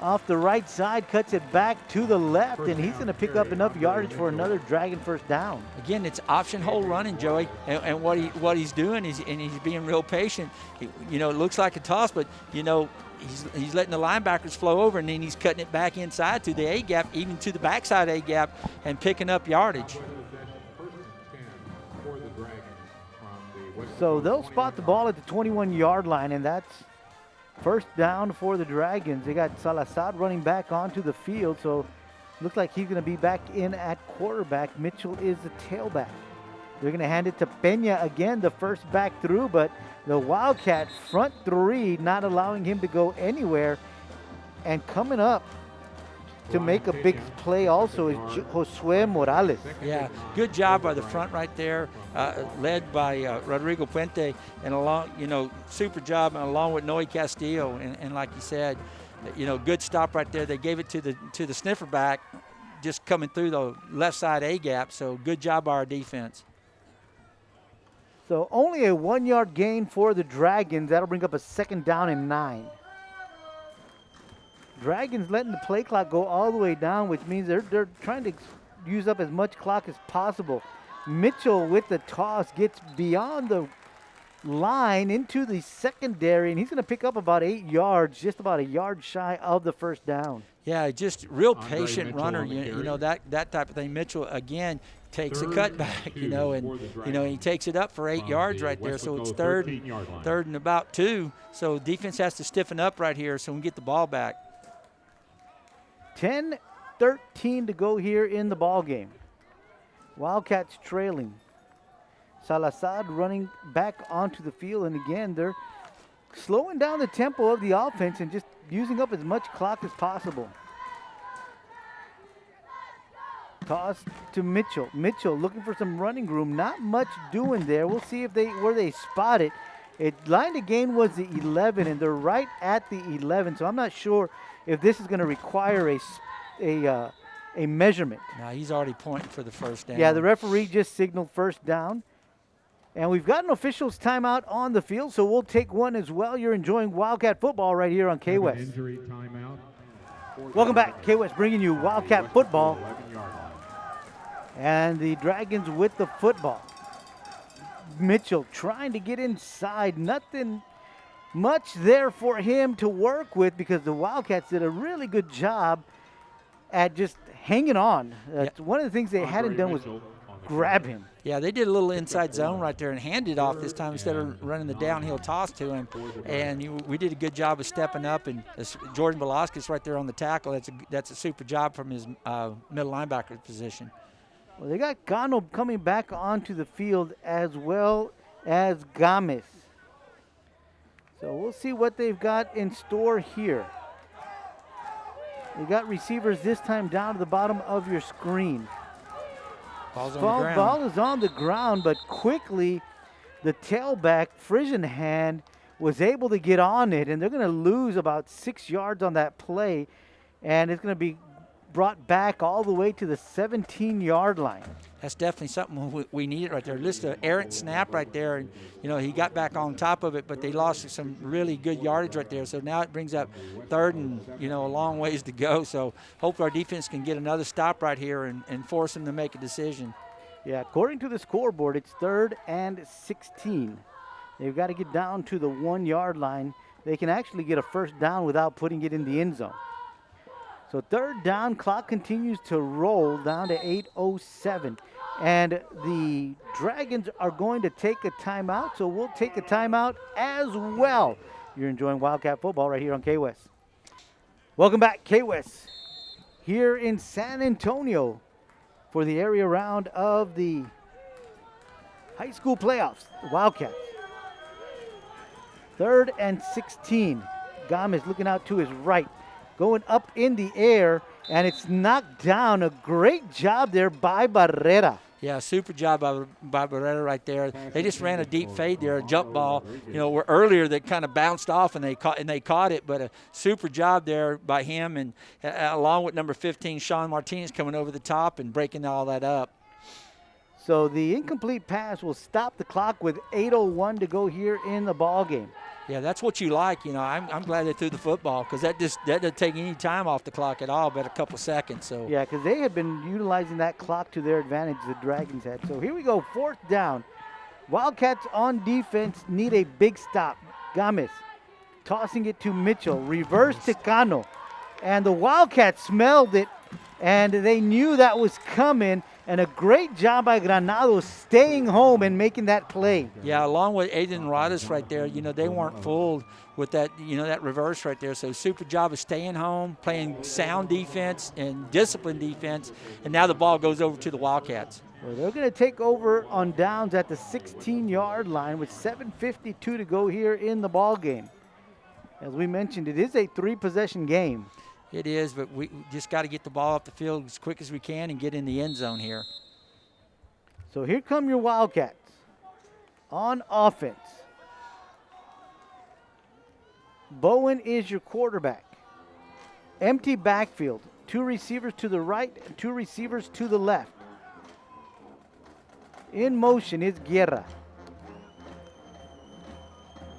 off the right side cuts it back to the left, and he's going to pick up enough yardage for another Dragon first down. Again, it's option hole running, Joey, and what he's doing is, and he's being real patient. It looks like a toss, but he's letting the linebackers flow over, and then he's cutting it back inside to the A gap, even to the backside A gap, and picking up yardage. So they'll spot the ball at the 21-yard line, and that's first down for the Dragons. They got Salazar running back onto the field, so looks like he's going to be back in at quarterback. Mitchell is the tailback. They're going to hand it to Pena again, the first back through, but the Wildcat front 3 not allowing him to go anywhere. And coming up to make a big play also is Josue Morales. Yeah, good job by the front right there, led by Rodrigo Puente, and along, super job, and along with Noe Castillo, and like you said, good stop right there. They gave it to the sniffer back, just coming through the left side A gap. So good job by our defense. So only a 1-yard gain for the Dragons. That'll bring up a 2nd down and 9. Dragons letting the play clock go all the way down, which means they're trying to use up as much clock as possible. Mitchell with the toss gets beyond the line into the secondary, and he's going to pick up about 8 yards, just about a yard shy of the first down. Yeah, just real patient runner, that type of thing. Mitchell, again, takes a cutback, and he takes it up for 8 yards right there. So it's third and about 2. So defense has to stiffen up right here so we can get the ball back. 10 2:13 to go here in the ball game. Wildcats trailing. Salazar running back onto the field, and again, they're slowing down the tempo of the offense and just using up as much clock as possible. Toss to Mitchell. Mitchell looking for some running room. Not much doing there. We'll see if where they spot it. Line to gain was the 11, and they're right at the 11. So I'm not sure if this is going to require a measurement. Now he's already pointing for the first down. Yeah, the referee just signaled first down. And we've got an official's timeout on the field, so we'll take one as well. You're enjoying Wildcat football right here on K-West. Injury timeout. Welcome back. K-West bringing you Wildcat football. And the Dragons with the football. Mitchell trying to get inside. Nothing much there for him to work with because the Wildcats did a really good job at just hanging on. One of the things they hadn't done was grab him. Yeah, they did a little inside zone right there and handed off this time instead of running the downhill toss to him. And we did a good job of stepping up. And Jordan Velasquez right there on the tackle. That's a super job from his middle linebacker position. Well, they got Gano coming back onto the field as well as Gomez. So we'll see what they've got in store here. They got receivers this time down to the bottom of your screen. Ball's on the ground. Ball is on the ground, but quickly the tailback, Frisian Hand, was able to get on it, and they're going to lose about 6 yards on that play, and it's going to be brought back all the way to the 17-yard line. That's definitely something we needed right there. Just an errant snap right there, and he got back on top of it, but they lost some really good yardage right there. So now it brings up third and a long ways to go. So hope our defense can get another stop right here and force them to make a decision. Yeah, according to the scoreboard, it's 3rd and 16. They've got to get down to the 1-yard line. They can actually get a first down without putting it in the end zone. So 3rd down, clock continues to roll down to 8:07. And the Dragons are going to take a timeout, so we'll take a timeout as well. You're enjoying Wildcat football right here on K-West. Welcome back, K-West, here in San Antonio for the area round of the high school playoffs, Wildcats. 3rd and 16. Gomez looking out to his right, going up in the air, and it's knocked down. A great job there by Barrera. Yeah, super job by Barrera right there. They just ran a deep fade there, a jump ball. Where earlier they kind of bounced off and they caught it, but a super job there by him, and along with number 15, Sean Martinez, coming over the top and breaking all that up. So the incomplete pass will stop the clock with 8:01 to go here in the ball game. Yeah, that's what you like. I'm glad they threw the football because that doesn't take any time off the clock at all, but a couple seconds. So yeah, because they had been utilizing that clock to their advantage, the Dragons had. So here we go, 4th down. Wildcats on defense need a big stop. Gomez tossing it to Mitchell, reverse to Cano. And the Wildcats smelled it, and they knew that was coming. And a great job by Granado staying home and making that play. Yeah, along with Aiden Rodis right there, they weren't fooled with that, that reverse right there. So super job of staying home, playing sound defense and disciplined defense. And now the ball goes over to the Wildcats. Well, they're going to take over on downs at the 16-yard line with 7:52 to go here in the ball game. As we mentioned, it is a 3-possession game. It is, but we just got to get the ball off the field as quick as we can and get in the end zone here. So here come your Wildcats on offense. Bowen is your quarterback. Empty backfield. 2 receivers to the right, 2 receivers to the left. In motion is Guerra.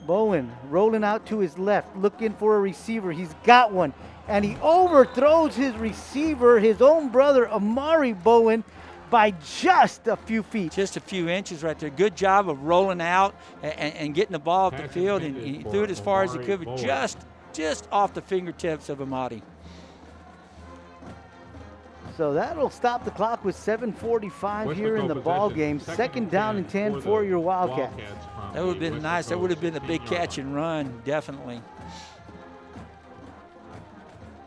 Bowen rolling out to his left, looking for a receiver. He's got one. And he overthrows his receiver, his own brother, Amari Bowen, by just a few feet. Just a few inches right there. Good job of rolling out and getting the ball off the field, and he threw it as far as he could, but just off the fingertips of Amadi. So that'll stop the clock with 7:45 here in the ball game. 2nd down and 10 for your Wildcats. That would have been nice. That would have been a big catch and run, definitely.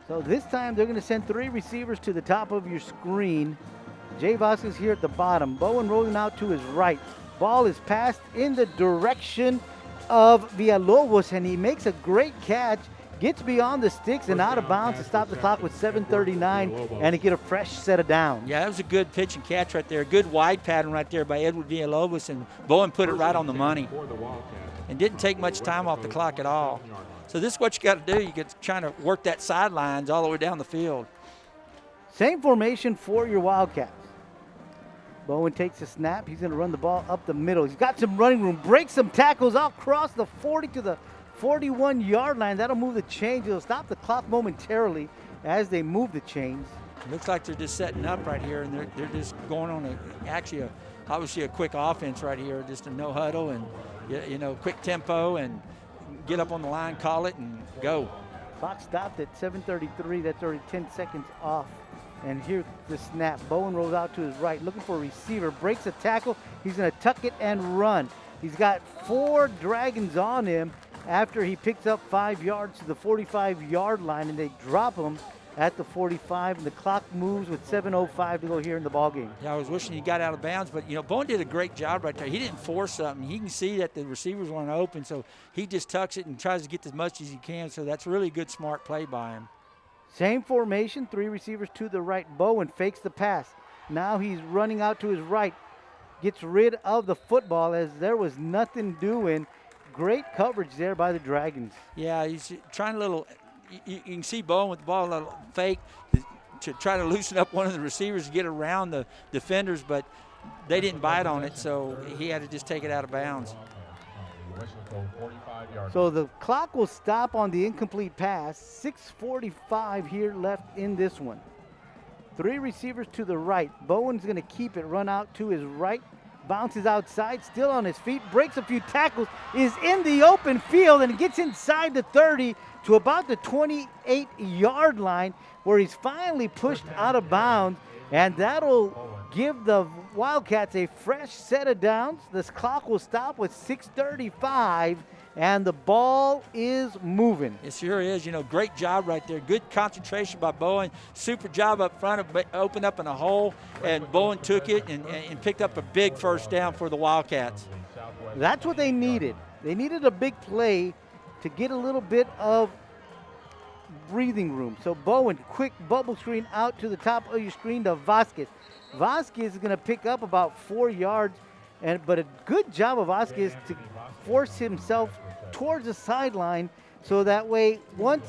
So this time they're going to send 3 receivers to the top of your screen. Jay Vasquez here at the bottom. Bowen rolling out to his right. Ball is passed in the direction of Villalobos, and he makes a great catch. Gets beyond the sticks and out of bounds to stop the clock with 7:39 and to get a fresh set of downs. Yeah, that was a good pitch and catch right there. Good wide pattern right there by Edward Villalobos, and Bowen put it right on the money and didn't take much time off the clock at all. So this is what you got to do. You get trying to work that sidelines all the way down the field. Same formation for your Wildcats. Bowen takes a snap. He's going to run the ball up the middle. He's got some running room. Breaks some tackles across the 40 to the 41-yard line. That'll move the chains. It'll stop the clock momentarily as they move the chains. It looks like they're just setting up right here, and they're just going on obviously a quick offense right here, just a no huddle and quick tempo and get up on the line, call it, and go. Clock stopped at 7:33. That's already 10 seconds off. And here's the snap. Bowen rolls out to his right, looking for a receiver, breaks a tackle. He's going to tuck it and run. He's got 4 Dragons on him after he picks up 5 yards to the 45-yard line, and they drop him at the 45, and the clock moves with 7:05 to go here in the ballgame. Yeah, I was wishing he got out of bounds, but, Bowen did a great job right there. He didn't force something. He can see that the receivers weren't open, so he just tucks it and tries to get as much as he can, so that's really good, smart play by him. Same formation, 3 receivers to the right. Bowen fakes the pass. Now he's running out to his right. Gets rid of the football as there was nothing doing. Great coverage there by the Dragons. Yeah, he's trying a little. You can see Bowen with the ball, a little fake to try to loosen up one of the receivers to get around the defenders, but they didn't bite on it, so he had to just take it out of bounds. So the clock will stop on the incomplete pass. 6:45 here left in this one. 3 receivers to the right. Bowen's going to keep it, run out to his right, bounces outside, still on his feet, breaks a few tackles, is in the open field, and gets inside the 30 to about the 28-yard line, where he's finally pushed out of bounds, and that'll give the Wildcats a fresh set of downs. This clock will stop with 6:35, and the ball is moving. It sure is. Great job right there. Good concentration by Bowen. Super job up front of open up in a hole, and Bowen took it and picked up a big first down for the Wildcats. That's what they needed. They needed a big play to get a little bit of breathing room. So Bowen, quick bubble screen out to the top of your screen to Vasquez. Vasquez is going to pick up about 4 yards, but a good job of Vasquez to force himself towards the sideline, so that way once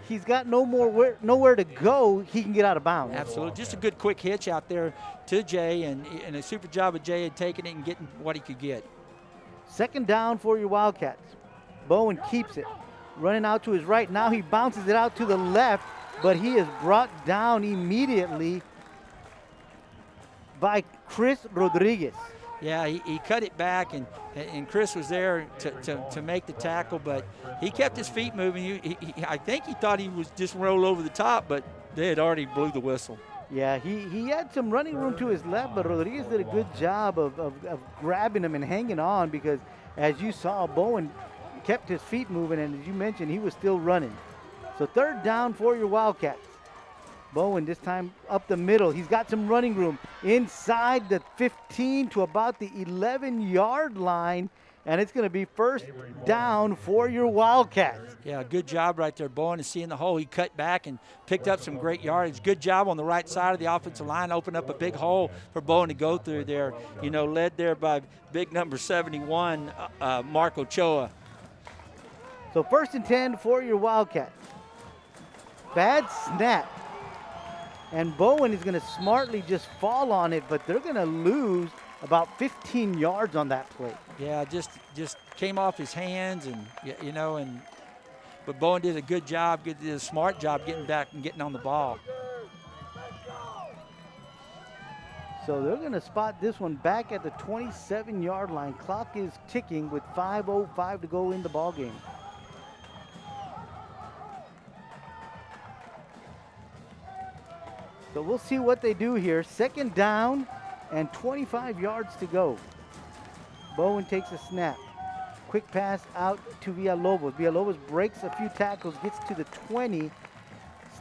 he's got nowhere to go, he can get out of bounds. Absolutely. Just a good quick hitch out there to Jay, and a super job of Jay at taking it and getting what he could get. Second down for your Wildcats. Bowen keeps it, running out to his right. Now he bounces it out to the left, but he is brought down immediately by Chris Rodriguez. Yeah, he cut it back, and Chris was there to make the tackle, but he kept his feet moving. I think he thought he was just roll over the top, but they had already blew the whistle. Yeah, he had some running room to his left, but Rodriguez did a good job of grabbing him and hanging on, because as you saw, Bowen kept his feet moving, and as you mentioned, he was still running. So third down for your Wildcats. Bowen this time up the middle. He's got some running room inside the 15 to about the 11-yard line, and it's going to be first down for your Wildcats. Yeah, good job right there. Bowen is seeing the hole. He cut back and picked up some great yardage. Good job on the right side of the offensive line. Opened up a big hole for Bowen to go through there. Led there by big number 71, Mark Ochoa. So first and 10 for your Wildcats. Bad snap. And Bowen is going to smartly just fall on it, but they're going to lose about 15 yards on that play. Yeah, just came off his hands, and but Bowen did a good job, did a smart job getting back and getting on the ball. So they're going to spot this one back at the 27-yard line. Clock is ticking with 5:05 to go in the ball game. So we'll see what they do here. Second down and 25 yards to go. Bowen takes a snap. Quick pass out to Villalobos. Villalobos breaks a few tackles, gets to the 20,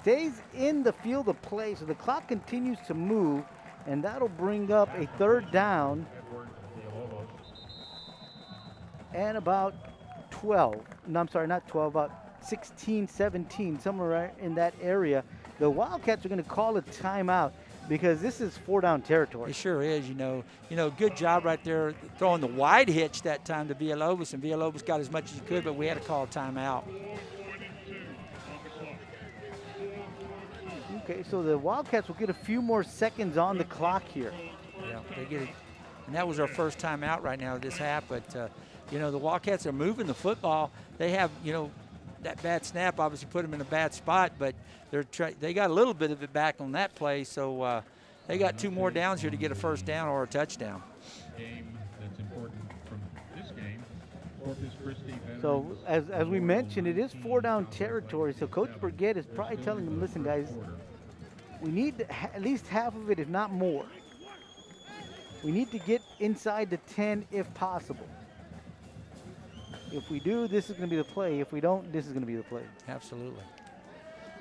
stays in the field of play, so the clock continues to move, and that'll bring up a third down and about 12. No, I'm sorry, not 12, about 16, 17, somewhere right in that area. The Wildcats are going to call a timeout because this is 4-down territory. It sure is, you know. Good job right there throwing the wide hitch that time to Villalobos, and Villalobos got as much as he could, but we had to call a timeout. Okay, so the Wildcats will get a few more seconds on the clock here. Yeah, they get it. And that was our first time out right now this half, but, the Wildcats are moving the football. They have, that bad snap obviously put them in a bad spot, but they got a little bit of it back on that play, so they got 2 more downs here to get a first down or a touchdown. Game that's important from this game. Corpus Christi. So as we mentioned, it is 4-down territory, so Coach Burgett is probably telling them, listen guys, we need at least half of it, if not more. We need to get inside the 10 if possible. If we do, this is going to be the play. If we don't, this is going to be the play. Absolutely.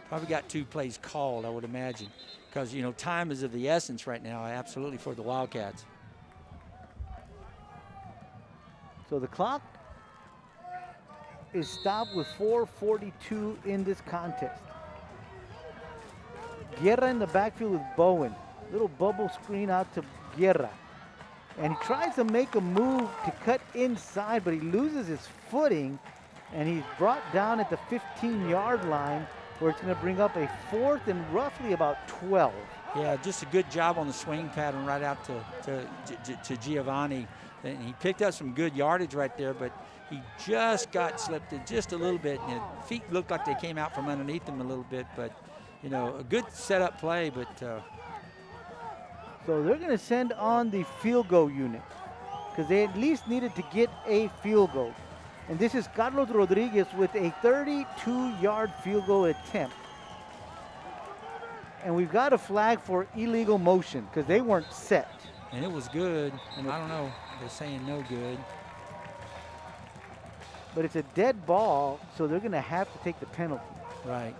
Probably got 2 plays called, I would imagine, because, time is of the essence right now, absolutely, for the Wildcats. So the clock is stopped with 4:42 in this contest. Guerra in the backfield with Bowen. Little bubble screen out to Guerra. And he tries to make a move to cut inside, but he loses his footing, and he's brought down at the 15-yard line, where it's going to bring up a 4th and roughly about 12. Yeah, just a good job on the swing pattern right out to Giovanni. And he picked up some good yardage right there, but he just got slipped in just a little bit, and his feet looked like they came out from underneath him a little bit, but, a good setup play, but so they're going to send on the field goal unit because they at least needed to get a field goal. And this is Carlos Rodriguez with a 32-yard field goal attempt. And we've got a flag for illegal motion because they weren't set. and it was good, and I don't know, they're saying no good. But it's a dead ball, so they're going to have to take the penalty. Right.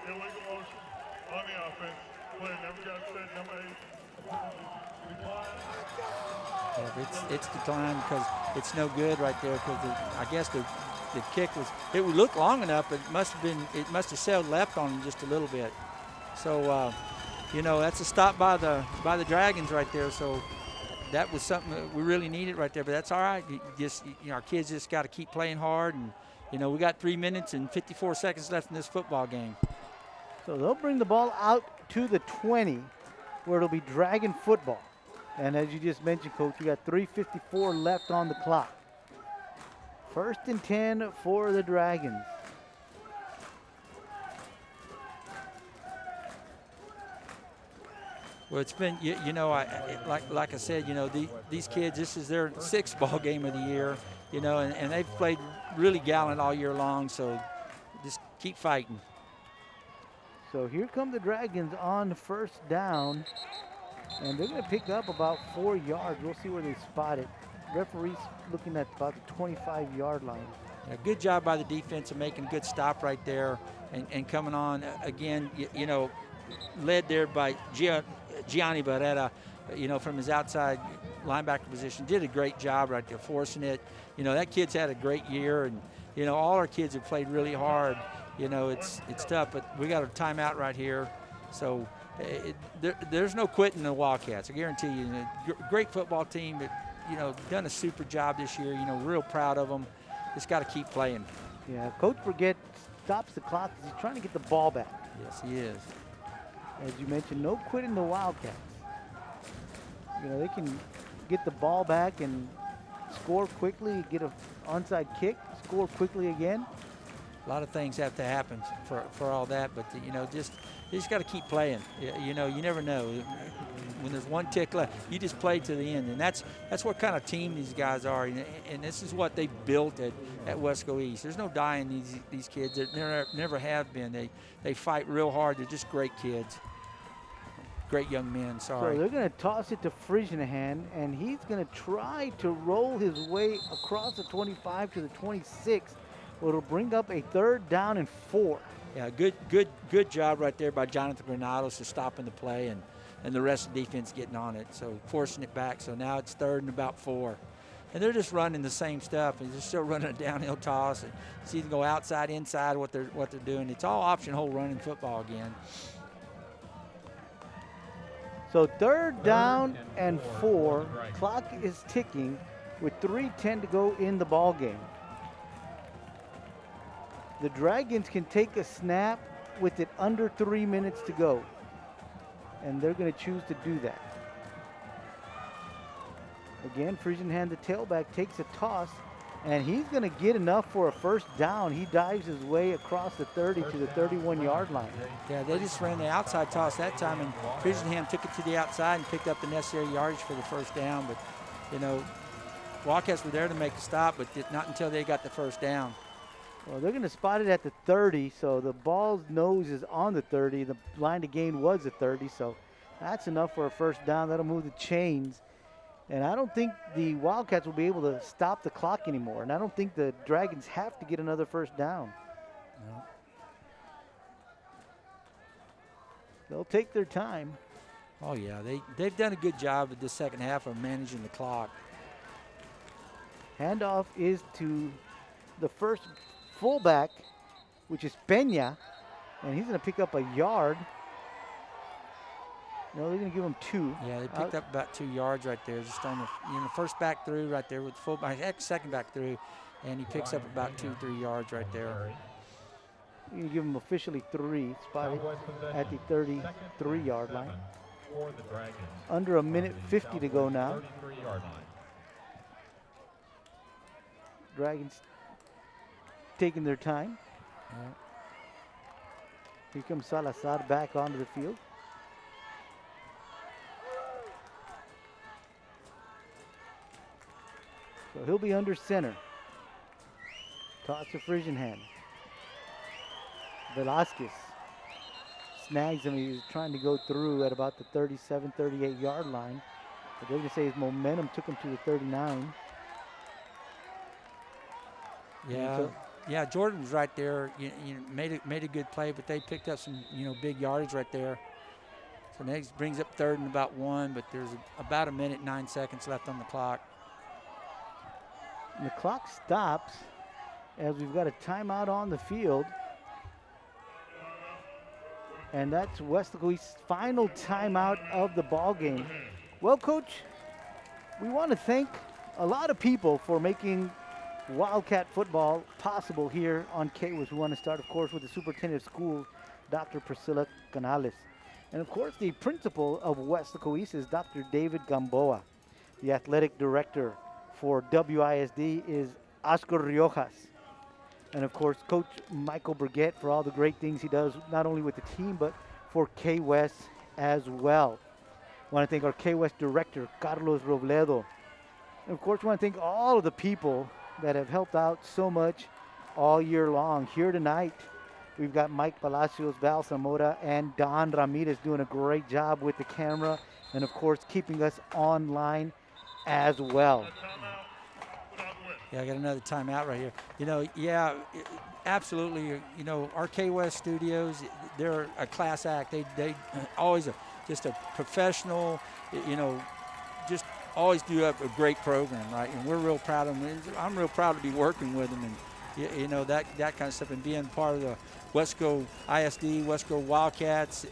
Illegal motion on the offense. Player never got set, number 8. Yeah, it's declined because it's no good right there because I guess the kick was, it would look long enough, but it must have sailed left on him just a little bit. So, you know, that's a stop by the Dragons right there. So that was something that we really needed right there, but that's all right. Our kids just got to keep playing hard, and, you know, we got 3 minutes and 54 seconds left in this football game. So they'll bring the ball out to the 20 where it'll be Dragon football. And as you just mentioned, Coach, we got 3:54 left on the clock. 1st and 10 for the Dragons. Well, it's been, you know, like I said, you know, these kids, this is their 6th ball game of the year, you know, and they've played really gallant all year long, so just keep fighting. So here come the Dragons on 1st down, and they're going to pick up about 4 yards. We'll see where they spot it. Referee's looking at about the 25-yard line. Yeah, good job by the defense of making a good stop right there and coming on again, you know, led there by Gianni Barrera, you know, from his outside linebacker position. Did a great job right there, forcing it. You know, that kid's had a great year, and, you know, all our kids have played really hard. You know, it's tough, but we got a timeout right here. So there's no quitting the Wildcats. I guarantee you. Great football team that, you know, done a super job this year. You know, real proud of them. Just got to keep playing. Yeah, Coach Burgett stops the clock because he's trying to get the ball back. Yes, he is. As you mentioned, no quitting the Wildcats. You know, they can get the ball back and score quickly, get an onside kick, score quickly again. A lot of things have to happen for all that, but, you know, you just got to keep playing. You know, you never know. When there's one tick left, you just play to the end, and that's what kind of team these guys are, and this is what they built at Weslaco East. There's no dying these kids. They never have been. They fight real hard. They're just great kids. great young men. So Sorry. they're going to toss it to Frisianhan, and he's going to try to roll his way across the 25 to the 26. It'll bring up a 3rd down and 4. Yeah, good job right there by Jonathan Granados to stopping the play, and the rest of the defense getting on it, so forcing it back. So now it's 3rd and about 4. And they're just running the same stuff, and they're still running a downhill toss. And it's either go outside, inside, what they're doing. It's all option hole running football again. So 3rd down and 4. Clock is ticking with 3:10 to go in the ball game. The Dragons can take a snap with it under 3 minutes to go, and they're going to choose to do that. Again, Frisianhan, the tailback, takes a toss, and he's going to get enough for a 1st down. He dives his way across the 30 to the 31-yard line. Yeah, they just ran the outside toss that time, and Frisianhan took it to the outside and picked up the necessary yardage for the 1st down. But, you know, Wildcats were there to make the stop, but not until they got the 1st down. Well, they're going to spot it at the 30, so the ball's nose is on the 30. The line to gain was the 30, so that's enough for a 1st down. That'll move the chains. And I don't think the Wildcats will be able to stop the clock anymore. And I don't think the Dragons have to get another 1st down. No. They'll take their time. Oh, yeah, they've done a good job with the 2nd half of managing the clock. Handoff is to the first fullback, which is Peña, and he's going to pick up a yard. No, they're going to give him 2. Yeah, they picked up about 2 yards right there, just on the first back through right there with the fullback, second back through, and he picks up about 2-3 yards right there. You're going to give him officially 3, spotted at the 33-yard line. Under a minute 50 to go now. Dragons taking their time. Yeah. Here comes Salazar back onto the field. So he'll be under center. Toss to Frisianhan. Velasquez snags him. He was trying to go through at about the 37, 38-yard line. But they're going to say his momentum took him to the 39. Yeah, yeah. Jordan was right there. You made a good play, but they picked up some big yardage right there. So next brings up 3rd and about 1, but there's about a minute 9 seconds left on the clock. And the clock stops as we've got a timeout on the field. And that's Weslaco East's final timeout of the ball game. Well, Coach, we want to thank a lot of people for making Wildcat football possible here on KWIS. We want to start, of course, with the superintendent of schools, Dr. Priscilla Canales. And, of course, the principal of Weslaco East is Dr. David Gamboa. The athletic director for WISD is Oscar Riojas. And, of course, Coach Michael Burgett for all the great things he does, not only with the team, but for KWES as well. I want to thank our KWES director, Carlos Robledo. And, of course, we want to thank all of the people that have helped out so much all year long. Here tonight, we've got Mike Palacios, Val Zamora, and Don Ramirez doing a great job with the camera and, of course, keeping us online as well. Yeah, I got another timeout right here. Absolutely. Our KWest Studios, they're a class act. They always just a professional, just always do a great program, right? And we're real proud of them. I'm real proud to be working with them and, that kind of stuff and being part of the Wesco ISD, Wesco Wildcats,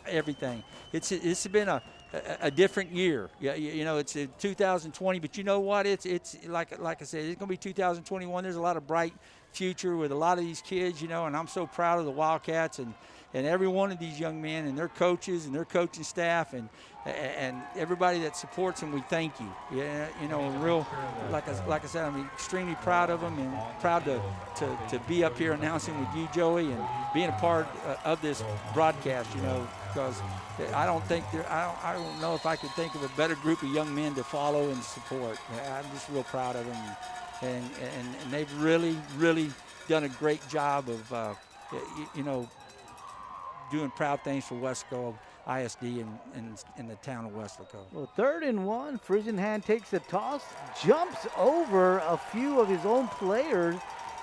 everything. It's been a different year. Yeah, it's 2020, but you know what? It's like I said, it's going to be 2021. There's a lot of bright future with a lot of these kids, and I'm so proud of the Wildcats and every one of these young men and their coaches and their coaching staff and everybody that supports them. We thank you. Yeah, real, like I said, I'm extremely proud of them and proud to be up here announcing with you, Joey, and being a part of this broadcast. Because I don't know if I could think of a better group of young men to follow and support. I'm just real proud of them, and they've really, really done a great job of, doing proud things for Wesco ISD in the town of Weslaco. Well, 3rd and 1, Frisenhand takes a toss, jumps over a few of his own players,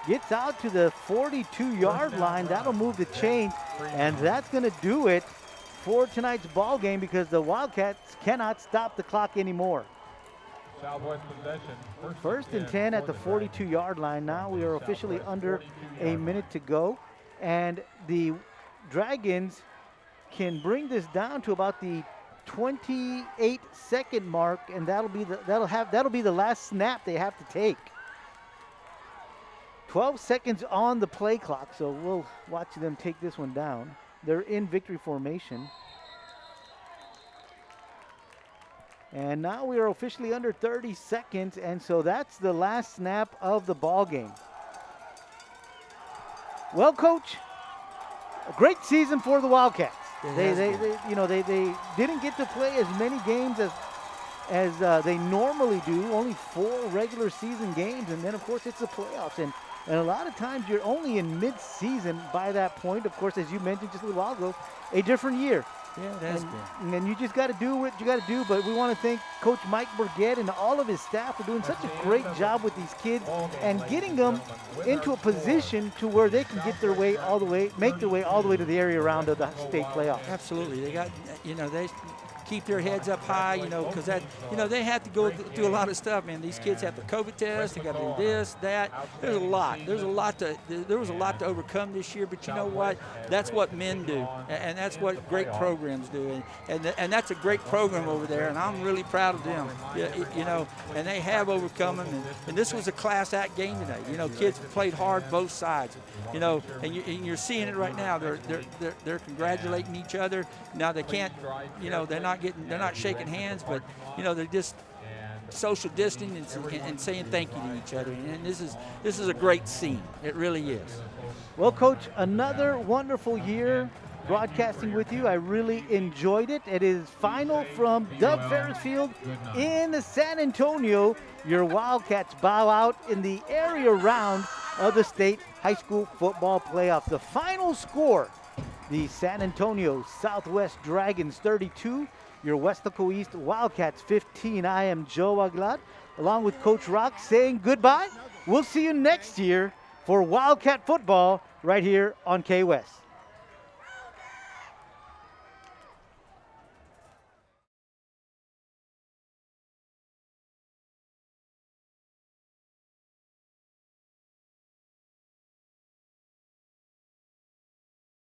gets out to the 42-yard line. That'll move the chain, and that's going to do it for tonight's ball game because the Wildcats cannot stop the clock anymore. Southwest possession. First and 10 at the 42-yard line. Now we are officially under a minute to go, and the Dragons can bring this down to about the 28-second mark, and that'll be the last snap they have to take. 12 seconds on the play clock, so we'll watch them take this one down. They're in victory formation. And now we are officially under 30 seconds, and so that's the last snap of the ball game. Well, Coach, a great season for the Wildcats. They didn't get to play as many games as they normally do. Only 4 regular season games, and then of course it's the playoffs. And a lot of times you're only in mid-season by that point. Of course, as you mentioned just a little while ago, a different year. Yeah, it has been. And you just got to do what you got to do. But we want to thank Coach Mike Burgett and all of his staff for doing such a great job with these kids and getting them into a position to where they can get their way all the way, make their way all the way to the area round of the state playoffs. Absolutely. They got, they keep their heads up high, because that, they have to go through a lot of stuff, man. These kids have the COVID test, they got to do this, that. There was a lot to overcome this year, but you know what? That's what men do, and that's what great programs do, and that's a great program over there, and I'm really proud of them. And they have overcome them, and this was a class act game today. Kids played hard both sides, and you're seeing it right now. They're congratulating each other. Now they can't, they're not shaking hands, but they're just social distancing and saying thank you to each other. And this is a great scene. It really is. Well, Coach, another wonderful year broadcasting with you. I really enjoyed it. It is final from Doug Ferris Field in San Antonio. Your Wildcats bow out in the area round of the state high school football playoffs. The final score, the San Antonio Southwest Dragons 32, your Weslaco East Wildcats 15. I am Joe Aguilar, along with Coach Rock, saying goodbye. We'll see you next year for Wildcat football right here on K-West.